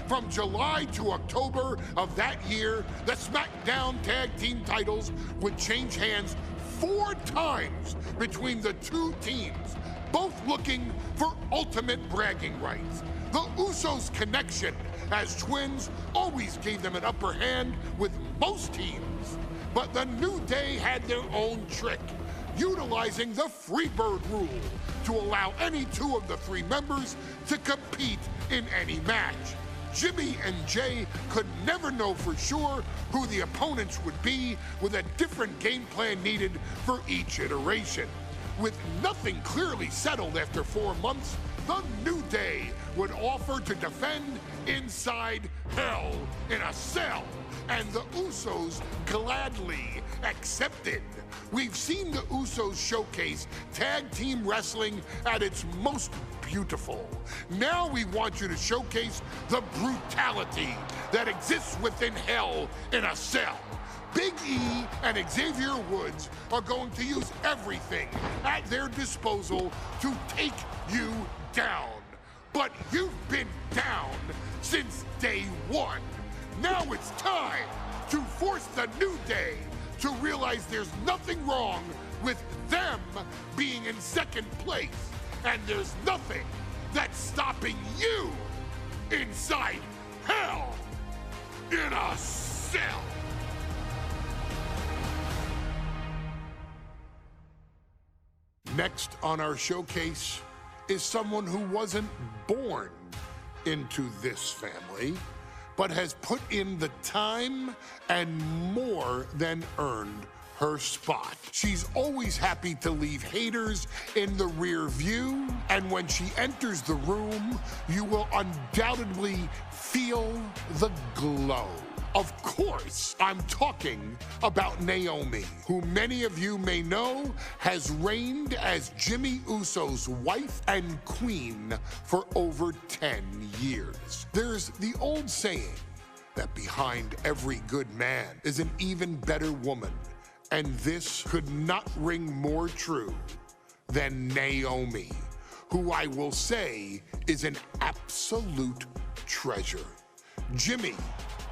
From July to October of that year, the SmackDown Tag Team titles would change hands 4 times between the two teams, both looking for ultimate bragging rights. The Usos' connection as twins always gave them an upper hand with most teams, but the New Day had their own trick, utilizing the Freebird rule to allow any 2 of the 3 members to compete in any match. Jimmy and Jey could never know for sure who the opponents would be, with a different game plan needed for each iteration. With nothing clearly settled after 4 months, the New Day would offer to defend inside Hell in a Cell, and the Usos gladly accepted. We've seen the Usos showcase tag team wrestling at its most beautiful. Now we want you to showcase the brutality that exists within Hell in a Cell. Big E and Xavier Woods are going to use everything at their disposal to take you down. But you've been down since day one. Now it's time to force the New Day to realize there's nothing wrong with them being in second place. And there's nothing that's stopping you inside Hell in a Cell. Next on our showcase is someone who wasn't born into this family, but has put in the time and more than earned her spot. She's always happy to leave haters in the rear view, and when she enters the room, you will undoubtedly feel the glow. Of course, I'm talking about Naomi, who many of you may know has reigned as Jimmy Uso's wife and queen for over 10 years. There's the old saying that behind every good man is an even better woman, and this could not ring more true than Naomi, who I will say is an absolute treasure. Jimmy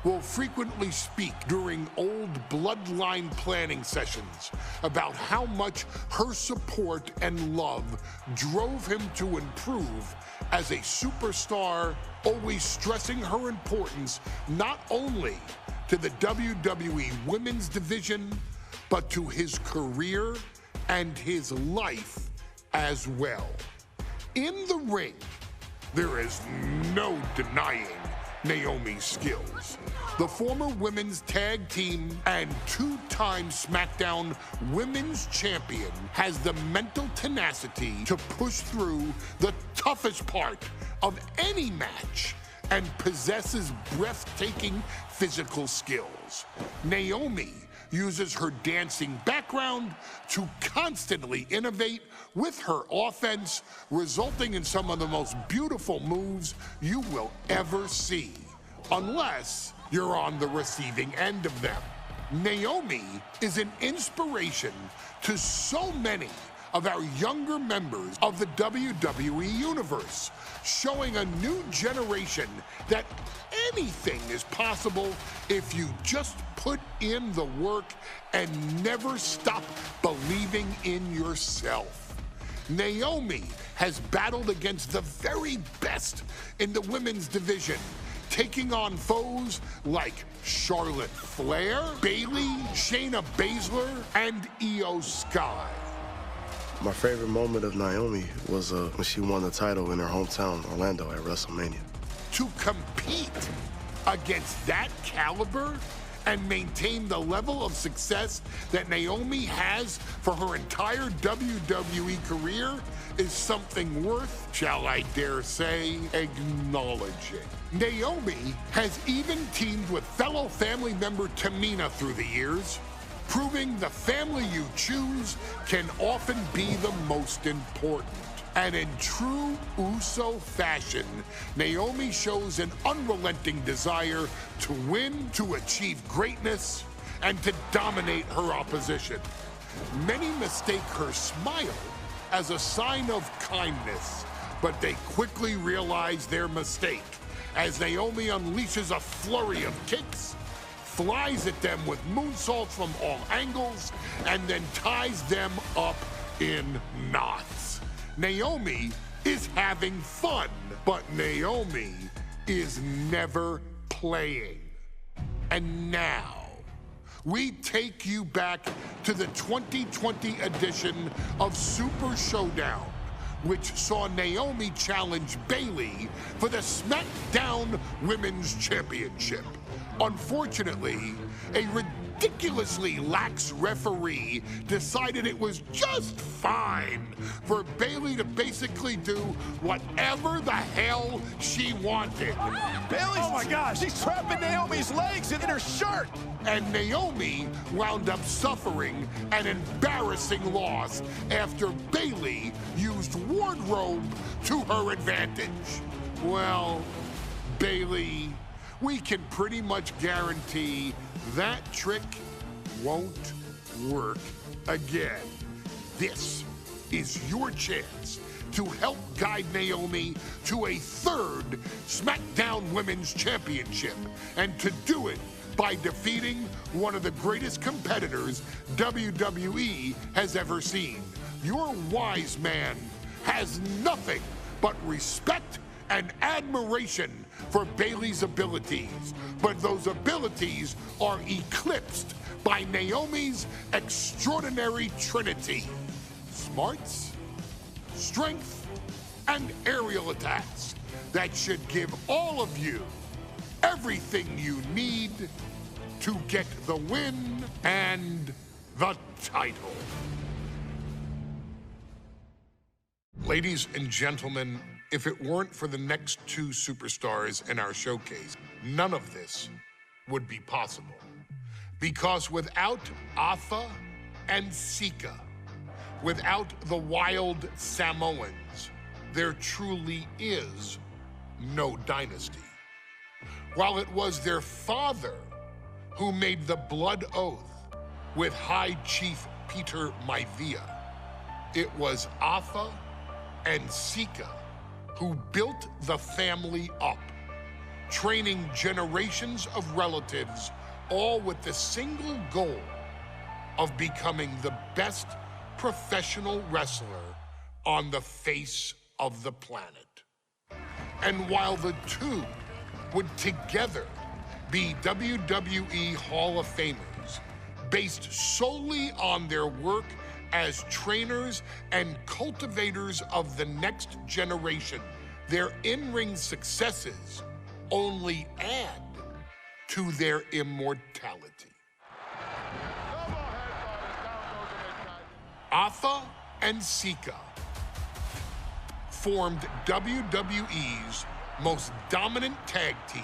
will frequently speak during old Bloodline planning sessions about how much her support and love drove him to improve as a superstar, always stressing her importance not only to the WWE Women's Division, but to his career and his life as well. In the ring, there is no denying Naomi's skills. The former women's tag team and two-time SmackDown Women's Champion has the mental tenacity to push through the toughest part of any match and possesses breathtaking physical skills. Naomi uses her dancing background to constantly innovate with her offense, resulting in some of the most beautiful moves you will ever see, unless you're on the receiving end of them. Naomi is an inspiration to so many of our younger members of the WWE Universe, showing a new generation that anything is possible if you just put in the work and never stop believing in yourself. Naomi has battled against the very best in the women's division, taking on foes like Charlotte Flair, Bayley, Shayna Baszler, and Io Sky. My favorite moment of Naomi was when she won the title in her hometown, Orlando, at WrestleMania. To compete against that caliber and maintain the level of success that Naomi has for her entire WWE career is something worth, shall I dare say, acknowledging. Naomi has even teamed with fellow family member Tamina through the years, proving the family you choose can often be the most important. And in true Uso fashion, Naomi shows an unrelenting desire to win, to achieve greatness, and to dominate her opposition. Many mistake her smile as a sign of kindness, but they quickly realize their mistake as Naomi unleashes a flurry of kicks, flies at them with moonsaults from all angles, and then ties them up in knots. Naomi is having fun, but Naomi is never playing. And now, we take you back to the 2020 edition of Super Showdown, which saw Naomi challenge Bayley for the SmackDown Women's Championship. Unfortunately, a ridiculously lax referee decided it was just fine for Bayley to basically do whatever the hell she wanted. Bayley's, oh my gosh, she's trapping Naomi's legs in her shirt. And Naomi wound up suffering an embarrassing loss after Bayley used wardrobe to her advantage. Well, Bayley, we can pretty much guarantee that trick won't work again. This is your chance to help guide Naomi to a third SmackDown Women's Championship, and to do it by defeating one of the greatest competitors WWE has ever seen. Your wise man has nothing but respect and admiration for Bayley's abilities, but those abilities are eclipsed by Naomi's extraordinary trinity: smarts, strength, and aerial attacks that should give all of you everything you need to get the win and the title. Ladies and gentlemen, if it weren't for the next two superstars in our showcase, none of this would be possible. Because without Afa and Sika, without the wild Samoans, there truly is no dynasty. While it was their father who made the blood oath with High Chief Peter Maivia, it was Afa and Sika who built the family up, training generations of relatives, all with the single goal of becoming the best professional wrestler on the face of the planet. And while the two would together be WWE Hall of Famers, based solely on their work as trainers and cultivators of the next generation, their in-ring successes only add to their immortality. Afa and Sika formed WWE's most dominant tag team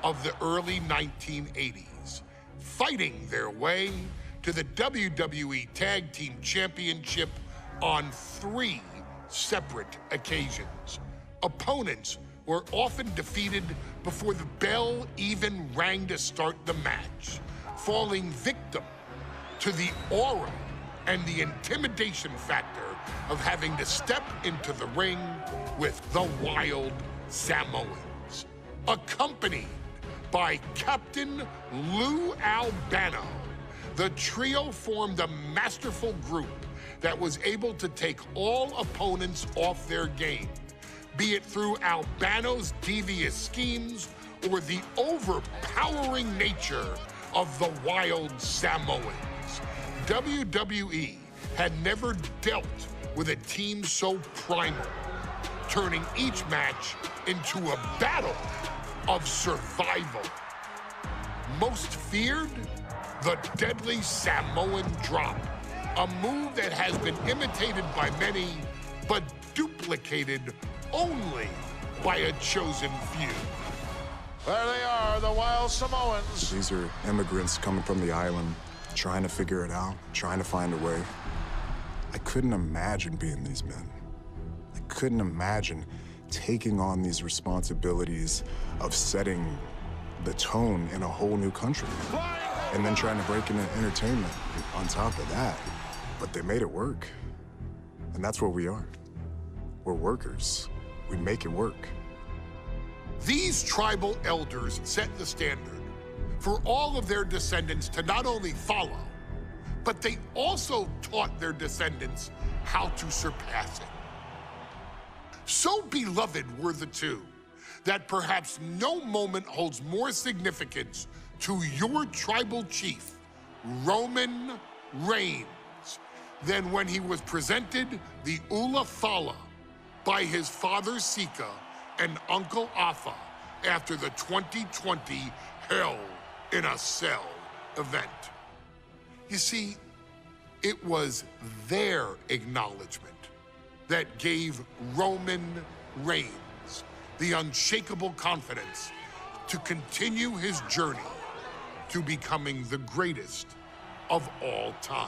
of the early 1980s, fighting their way to the WWE Tag Team Championship on 3 separate occasions. Opponents were often defeated before the bell even rang to start the match, falling victim to the aura and the intimidation factor of having to step into the ring with the wild Samoans. Accompanied by Captain Lou Albano, the trio formed a masterful group that was able to take all opponents off their game, be it through Albano's devious schemes or the overpowering nature of the wild Samoans. WWE had never dealt with a team so primal, turning each match into a battle of survival. Most feared, the deadly Samoan drop, a move that has been imitated by many, but duplicated only by a chosen few. There they are, the wild Samoans. These are immigrants coming from the island, trying to figure it out, trying to find a way. I couldn't imagine being these men. I couldn't imagine taking on these responsibilities of setting the tone in a whole new country, and then trying to break into entertainment on top of that. But they made it work. And that's what we are. We're workers. We make it work. These tribal elders set the standard for all of their descendants to not only follow, but they also taught their descendants how to surpass it. So beloved were the two that perhaps no moment holds more significance to your tribal chief, Roman Reigns, than when he was presented the Ula Fala by his father Sika and Uncle Afa after the 2020 Hell in a Cell event. You see, it was their acknowledgement that gave Roman Reigns the unshakable confidence to continue his journey to becoming the greatest of all time.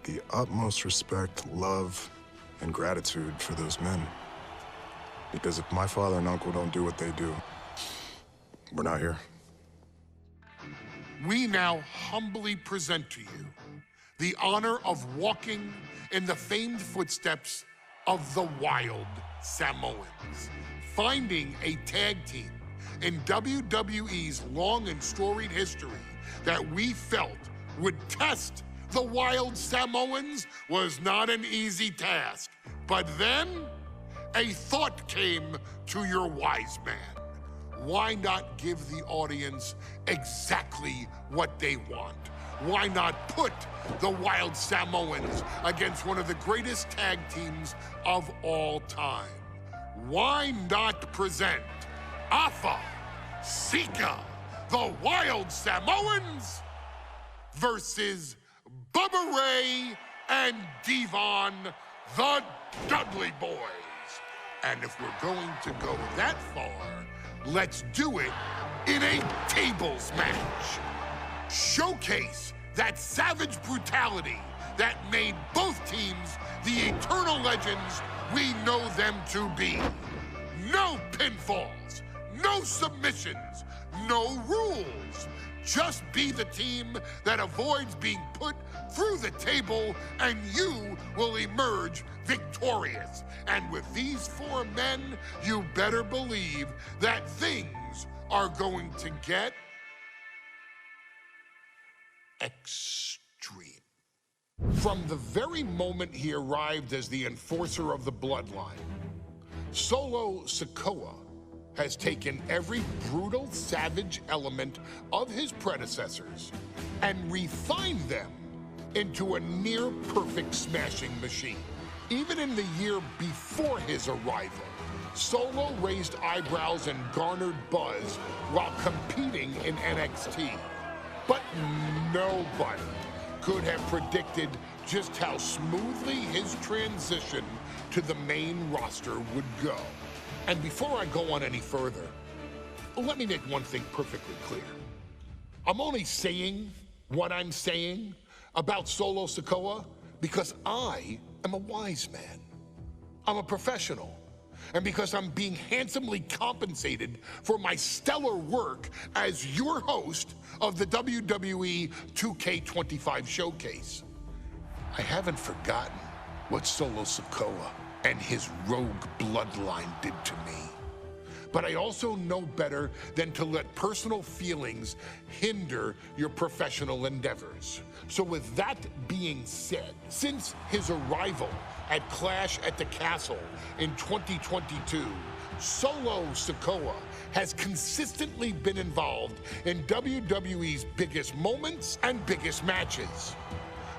The utmost respect, love, and gratitude for those men. Because if my father and uncle don't do what they do, we're not here. We now humbly present to you the honor of walking in the famed footsteps of the Wild Samoans, finding a tag team in WWE's long and storied history that we felt would test the Wild Samoans was not an easy task. But then, a thought came to your wise man. Why not give the audience exactly what they want? Why not put the Wild Samoans against one of the greatest tag teams of all time? Why not present Afa, Sika, the Wild Samoans versus Bubba Ray and Devon, the Dudley Boys? And if we're going to go that far, let's do it in a tables match. Showcase that savage brutality that made both teams the eternal legends we know them to be. No pinfalls, no submissions, no rules. Just be the team that avoids being put through the table, and you will emerge victorious. And with these four men, you better believe that things are going to get extreme. From the very moment he arrived as the enforcer of the Bloodline, Solo Sikoa has taken every brutal, savage element of his predecessors and refined them into a near-perfect smashing machine. Even in the year before his arrival, Solo raised eyebrows and garnered buzz while competing in NXT. But nobody could have predicted just how smoothly his transition to the main roster would go. And before I go on any further, let me make one thing perfectly clear. I'm only saying what I'm saying about Solo Sikoa because I am a wise man. I'm a professional. And because I'm being handsomely compensated for my stellar work as your host of the WWE 2K25 Showcase. I haven't forgotten what Solo Sikoa and his rogue bloodline did to me. But I also know better than to let personal feelings hinder your professional endeavors. So with that being said, since his arrival at Clash at the Castle in 2022, Solo Sikoa has consistently been involved in WWE's biggest moments and biggest matches.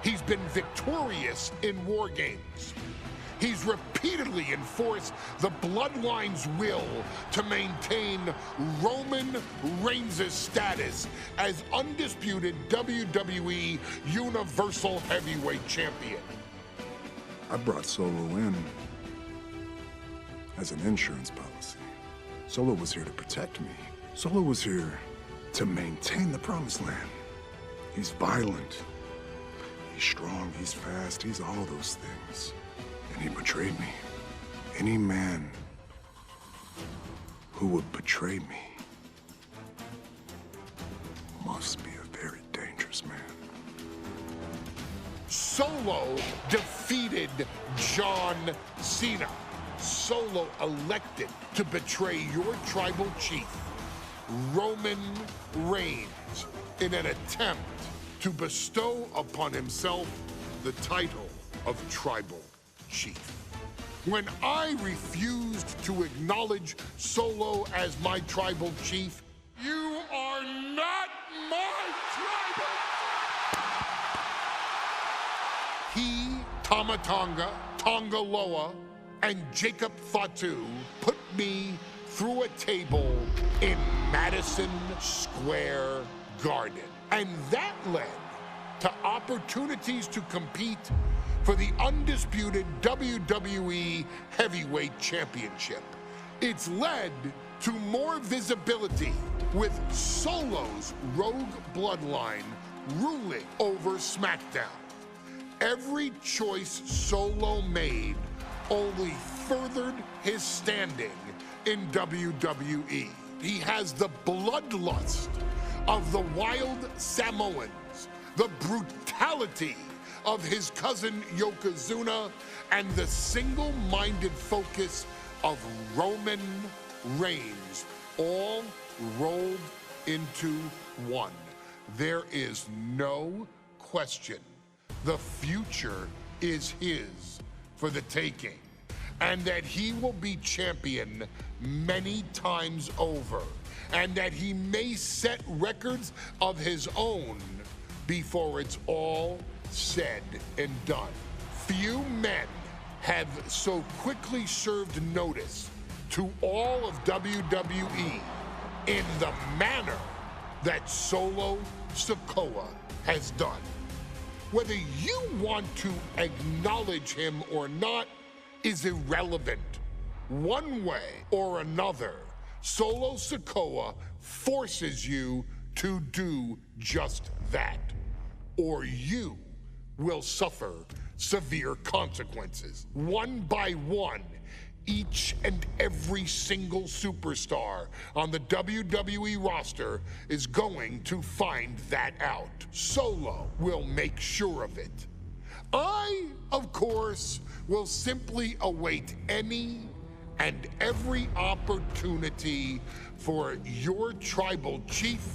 He's been victorious in WarGames. He's repeatedly enforced the Bloodline's will to maintain Roman Reigns' status as undisputed WWE Universal Heavyweight Champion. I brought Solo in as an insurance policy. Solo was here to protect me. Solo was here to maintain the promised land. He's violent. He's strong, he's fast, he's all those things. And he betrayed me. Any man who would betray me must be a very dangerous man. Solo defeated John Cena. Solo elected to betray your tribal chief, Roman Reigns, in an attempt to bestow upon himself the title of tribal chief. When I refused to acknowledge Solo as my tribal chief, you are not my tribal. He, Tamatonga, Tongaloa, and Jacob Fatu put me through a table in Madison Square Garden. And that led to opportunities to compete for the undisputed WWE Heavyweight Championship. It's led to more visibility with Solo's rogue bloodline ruling over SmackDown. Every choice Solo made only furthered his standing in WWE. He has the bloodlust of the Wild Samoans, the brutality of his cousin Yokozuna, and the single-minded focus of Roman Reigns, all rolled into one. There is no question. The future is his for the taking, and that he will be champion many times over, and that he may set records of his own before it's all said and done. Few men have so quickly served notice to all of WWE in the manner that Solo Sikoa has done. Whether you want to acknowledge him or not is irrelevant. One way or another, Solo Sikoa forces you to do just that, or you will suffer severe consequences. One by one, each and every single superstar on the WWE roster is going to find that out. Solo will make sure of it. I, of course, will simply await any and every opportunity for your tribal chief,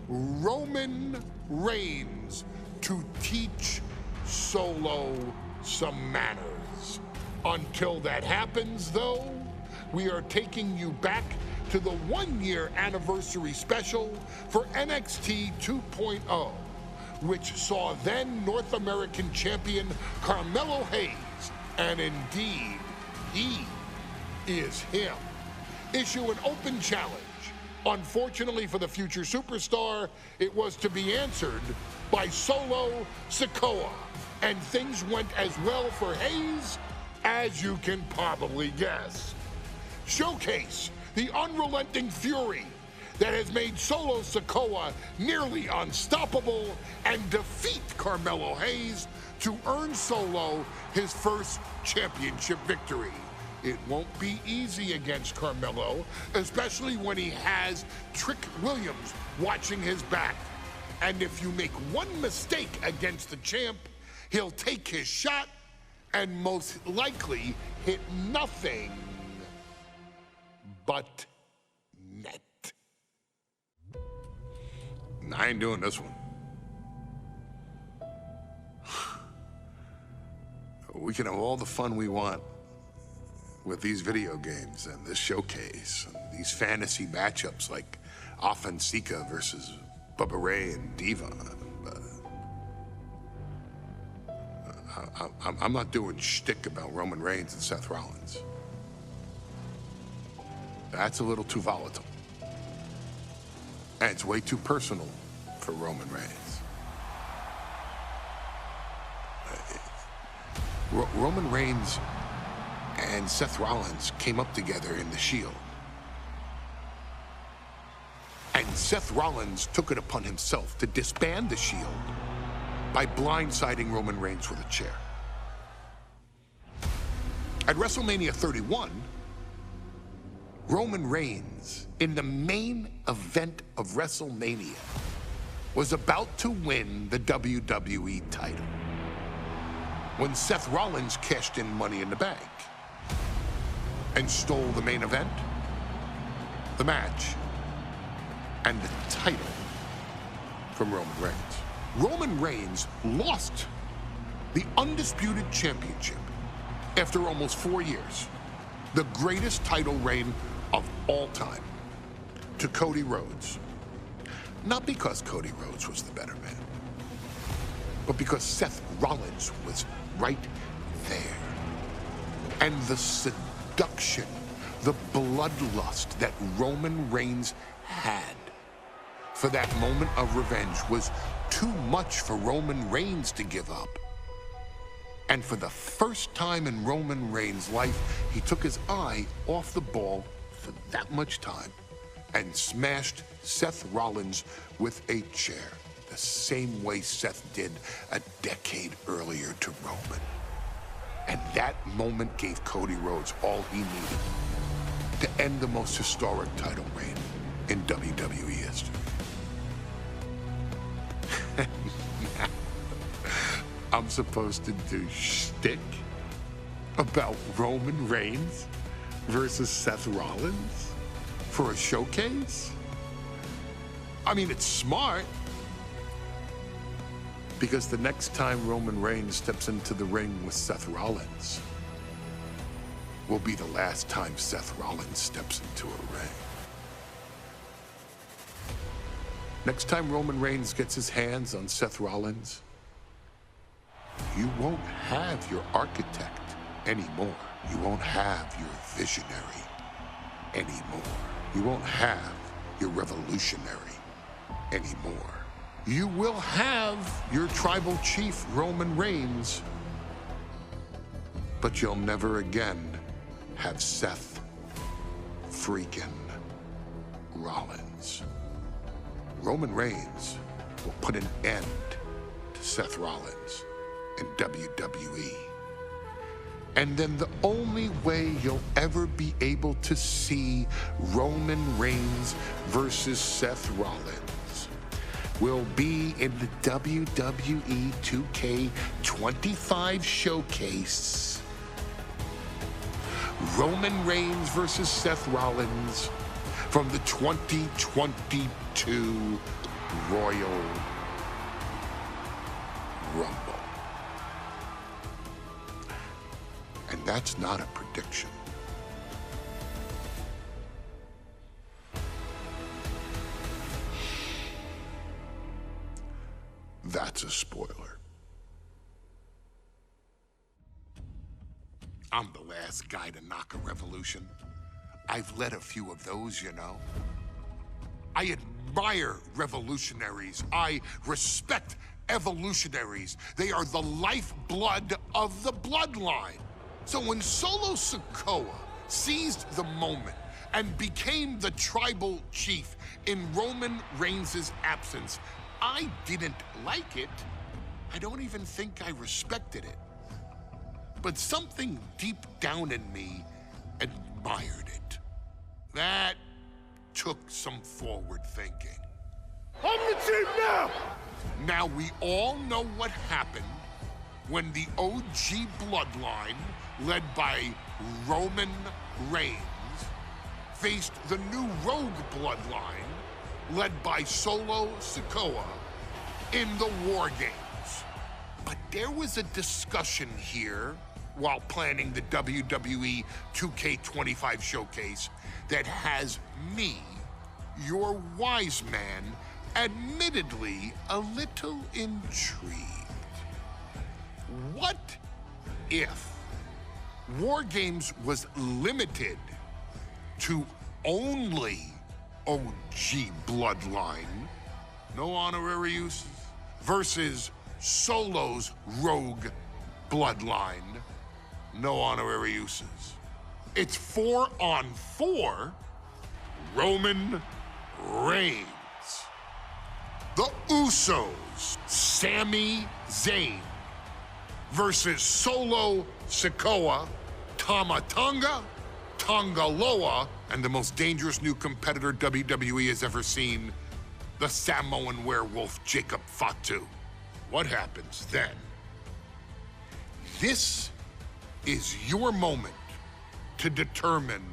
Roman Reigns, to teach Solo some manners. Until that happens, though, we are taking you back to the one-year anniversary special for NXT 2.0, which saw then North American champion Carmelo Hayes, and indeed, he is him, issue an open challenge. Unfortunately for the future superstar, it was to be answered by Solo Sikoa, and things went as well for Hayes as you can probably guess. Showcase the unrelenting fury that has made Solo Sikoa nearly unstoppable, and defeat Carmelo Hayes to earn Solo his first championship victory. It won't be easy against Carmelo, especially when he has Trick Williams watching his back. And if you make one mistake against the champ, he'll take his shot and most likely hit nothing but net. I ain't doing this one. We can have all the fun we want with these video games and this showcase and these fantasy matchups like Offensica versus Bubba Ray and Diva. I'm not doing shtick about Roman Reigns and Seth Rollins. That's a little too volatile. And it's way too personal for Roman Reigns. Roman Reigns and Seth Rollins came up together in the Shield. And Seth Rollins took it upon himself to disband the Shield by blindsiding Roman Reigns with a chair. At WrestleMania 31, Roman Reigns, in the main event of WrestleMania, was about to win the WWE title when Seth Rollins cashed in Money in the Bank and stole the main event, the match, and the title from Roman Reigns. Roman Reigns lost the undisputed championship after almost 4 years, the greatest title reign of all time, to Cody Rhodes. Not because Cody Rhodes was the better man, but because Seth Rollins was right there. And the seduction, the bloodlust that Roman Reigns had for that moment of revenge was too much for Roman Reigns to give up. And for the first time in Roman Reigns' life, he took his eye off the ball for that much time and smashed Seth Rollins with a chair, the same way Seth did a decade earlier to Roman. And that moment gave Cody Rhodes all he needed to end the most historic title reign in WWE history. I'm supposed to do shtick about Roman Reigns versus Seth Rollins for a showcase? I mean, it's smart, because the next time Roman Reigns steps into the ring with Seth Rollins will be the last time Seth Rollins steps into a ring. Next time Roman Reigns gets his hands on Seth Rollins, you won't have your architect anymore. You won't have your visionary anymore. You won't have your revolutionary anymore. You will have your tribal chief, Roman Reigns, but you'll never again have Seth freaking Rollins. Roman Reigns will put an end to Seth Rollins in WWE. And then the only way you'll ever be able to see Roman Reigns versus Seth Rollins will be in the WWE 2K25 showcase. Roman Reigns versus Seth Rollins from the 2022 Royal Rumble. And that's not a prediction. That's a spoiler. I'm the last guy to knock a revolution. I've led a few of those, you know. I admire revolutionaries. I respect evolutionaries. They are the lifeblood of the bloodline. So when Solo Sikoa seized the moment and became the tribal chief in Roman Reigns' absence, I didn't like it. I don't even think I respected it. But something deep down in me admired it. That took some forward thinking. I'm the chief now! Now we all know what happened when the OG bloodline, led by Roman Reigns, faced the new rogue bloodline, led by Solo Sikoa, in the WarGames. But there was a discussion here while planning the WWE 2K25 showcase that has me, your wise man, admittedly a little intrigued. What if WarGames was limited to only OG bloodline, no honorary uses, versus Solo's rogue bloodline, no honorary uses? It's 4-on-4 Roman Reigns. The Usos, Sami Zayn, versus Solo Sikoa, Tama Tonga, Tongaloa, and the most dangerous new competitor WWE has ever seen, the Samoan werewolf Jacob Fatu. What happens then? This is your moment to determine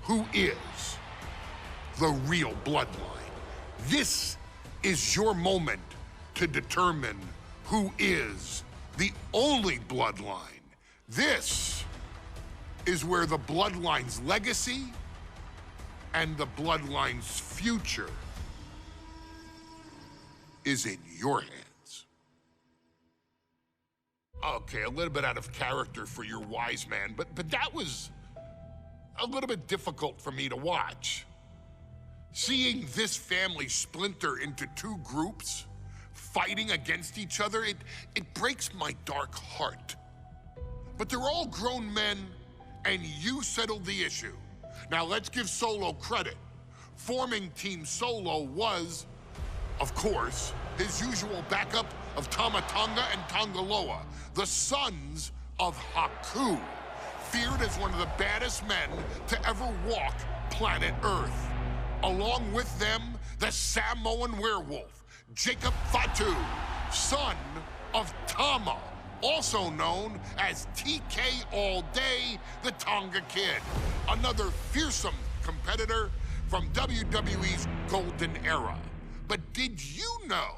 who is the real bloodline. This is your moment to determine who is the only bloodline. This is where the bloodline's legacy and the bloodline's future is in your hands. Okay, a little bit out of character for your wise man, but that was a little bit difficult for me to watch. Seeing this family splinter into two groups, fighting against each other, it breaks my dark heart. But they're all grown men, and you settled the issue. Now let's give Solo credit. Forming Team Solo was, of course, his usual backup of Tama Tonga and Tongaloa, the sons of Haku, feared as one of the baddest men to ever walk planet Earth. Along with them, the Samoan werewolf, Jacob Fatu, son of Tama, also known as TK All Day, the Tonga Kid, another fearsome competitor from WWE's golden era. But did you know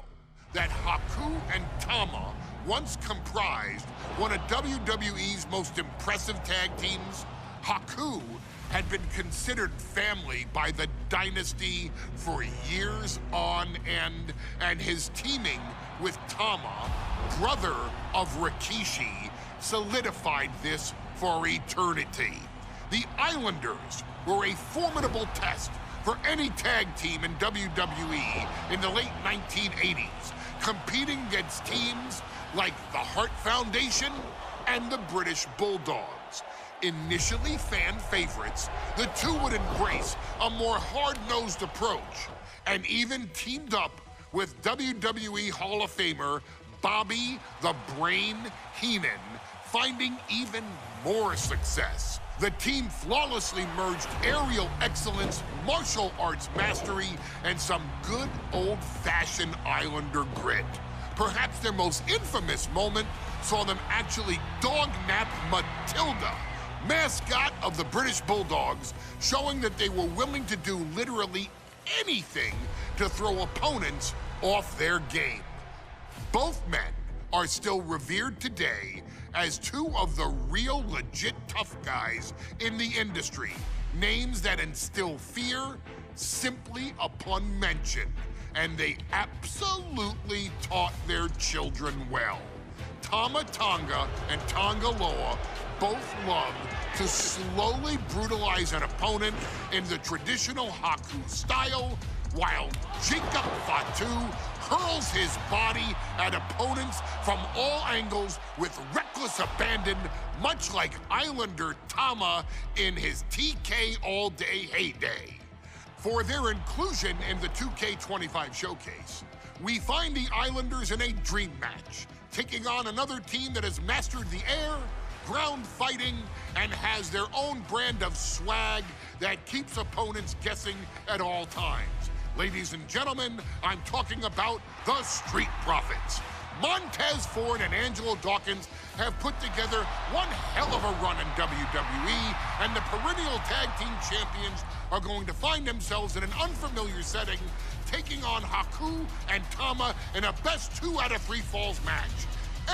that Haku and Tama once comprised one of WWE's most impressive tag teams? Haku had been considered family by the Dynasty for years on end, and his teaming with Tama, brother of Rikishi, solidified this for eternity. The Islanders were a formidable test for any tag team in WWE in the late 1980s, competing against teams like the Hart Foundation and the British Bulldogs. Initially fan favorites, the two would embrace a more hard-nosed approach and even teamed up with WWE Hall of Famer Bobby the Brain Heenan, finding even more success. The team flawlessly merged aerial excellence, martial arts mastery, and some good old-fashioned Islander grit. Perhaps their most infamous moment saw them actually dog-nap Matilda, mascot of the British Bulldogs, showing that they were willing to do literally anything to throw opponents off their game. Both men are still revered today as two of the real legit tough guys in the industry, names that instill fear simply upon mention, and they absolutely taught their children well. Tama Tonga and Tonga Loa both loved to slowly brutalize an opponent in the traditional Haku style, while Jacob Fatu hurls his body at opponents from all angles with reckless abandon, much like Islander Tama in his TK All Day heyday. For their inclusion in the 2K25 showcase, we find the Islanders in a dream match, taking on another team that has mastered the air, ground fighting, and has their own brand of swag that keeps opponents guessing at all times. Ladies and gentlemen, I'm talking about the Street Profits. Montez Ford and Angelo Dawkins have put together one hell of a run in WWE, and the perennial tag team champions are going to find themselves in an unfamiliar setting, taking on Haku and Tama in a best 2 out of 3 falls match.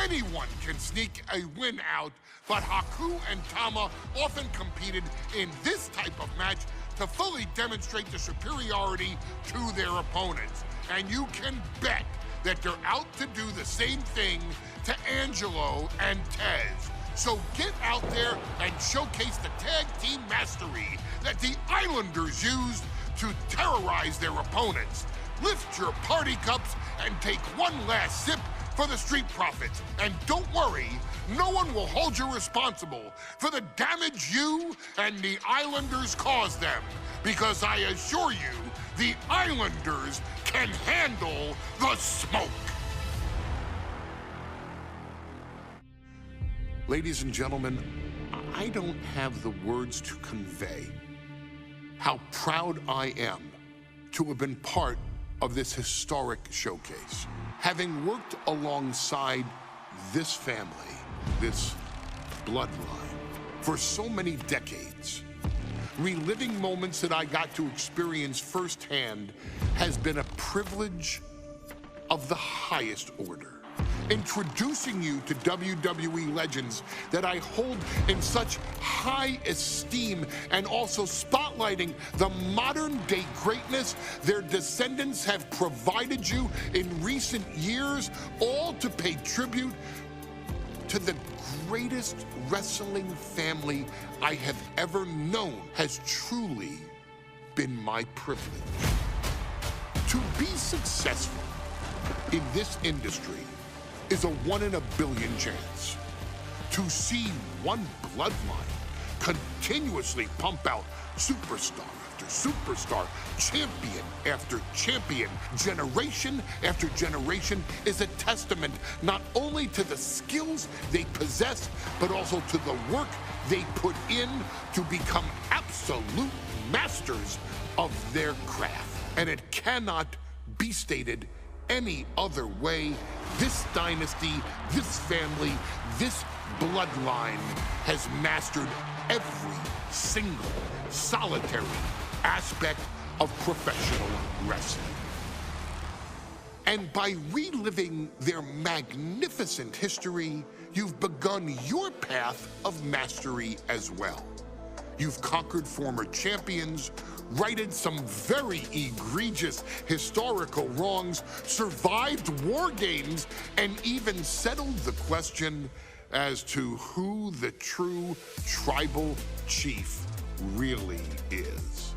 Anyone can sneak a win out, but Haku and Tama often competed in this type of match to fully demonstrate the superiority to their opponents. And you can bet that they're out to do the same thing to Angelo and Tez. So get out there and showcase the tag team mastery that the Islanders used to terrorize their opponents. Lift your party cups and take one last sip for the Street Profits. And don't worry, no one will hold you responsible for the damage you and the Islanders caused them, because I assure you, the Islanders can handle the smoke. Ladies and gentlemen, I don't have the words to convey how proud I am to have been part of this historic showcase. Having worked alongside this family, this bloodline, for so many decades, reliving moments that I got to experience firsthand has been a privilege of the highest order. Introducing you to WWE legends that I hold in such high esteem, and also spotlighting the modern day greatness their descendants have provided you in recent years, all to pay tribute to the greatest wrestling family I have ever known, has truly been my privilege. To be successful in this industry is a 1 in a billion chance. To see one bloodline continuously pump out superstar after superstar, champion after champion, generation after generation, is a testament not only to the skills they possess, but also to the work they put in to become absolute masters of their craft. And it cannot be stated any other way this dynasty, this family, this bloodline has mastered every single solitary aspect of professional wrestling. And by reliving their magnificent history, you've begun your path of mastery as well. You've conquered former champions, righted some very egregious historical wrongs, survived WarGames, and even settled the question as to who the true tribal chief really is.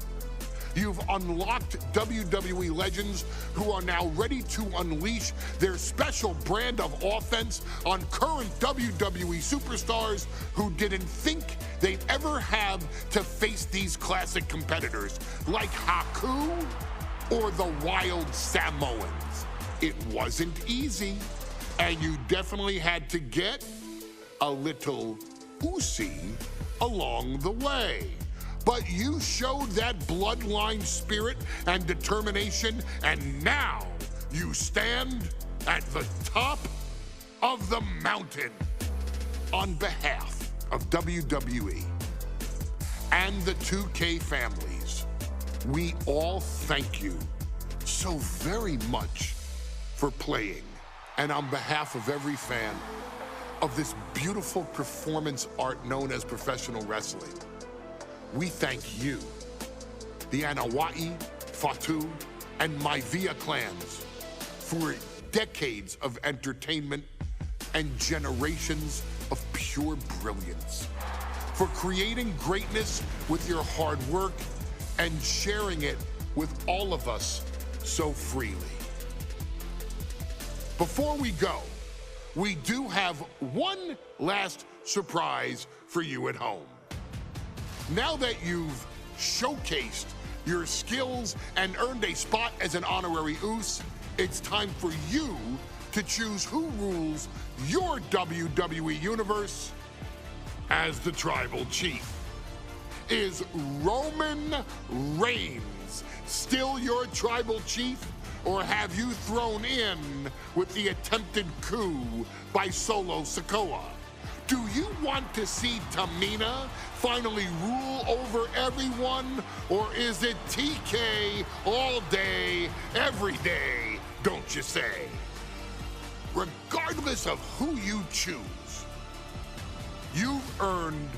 You've unlocked WWE legends who are now ready to unleash their special brand of offense on current WWE superstars who didn't think they'd ever have to face these classic competitors like Haku or the Wild Samoans. It wasn't easy, and you definitely had to get a little oozy along the way. But you showed that bloodline spirit and determination, and now you stand at the top of the mountain. On behalf of WWE and the 2K families, we all thank you so very much for playing. And on behalf of every fan of this beautiful performance art known as professional wrestling, we thank you, the Anoa'i, Fatu, and Maivia clans, for decades of entertainment and generations of pure brilliance, for creating greatness with your hard work and sharing it with all of us so freely. Before we go, we do have one last surprise for you at home. Now that you've showcased your skills and earned a spot as an honorary Us, it's time for you to choose who rules your WWE universe as the tribal chief. Is Roman Reigns still your tribal chief, or have you thrown in with the attempted coup by Solo Sikoa? Do you want to see Tamina finally rule over everyone, or is it TK all day, every day, don't you say? Regardless of who you choose, you've earned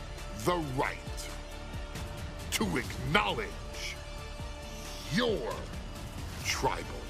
the right to acknowledge your tribal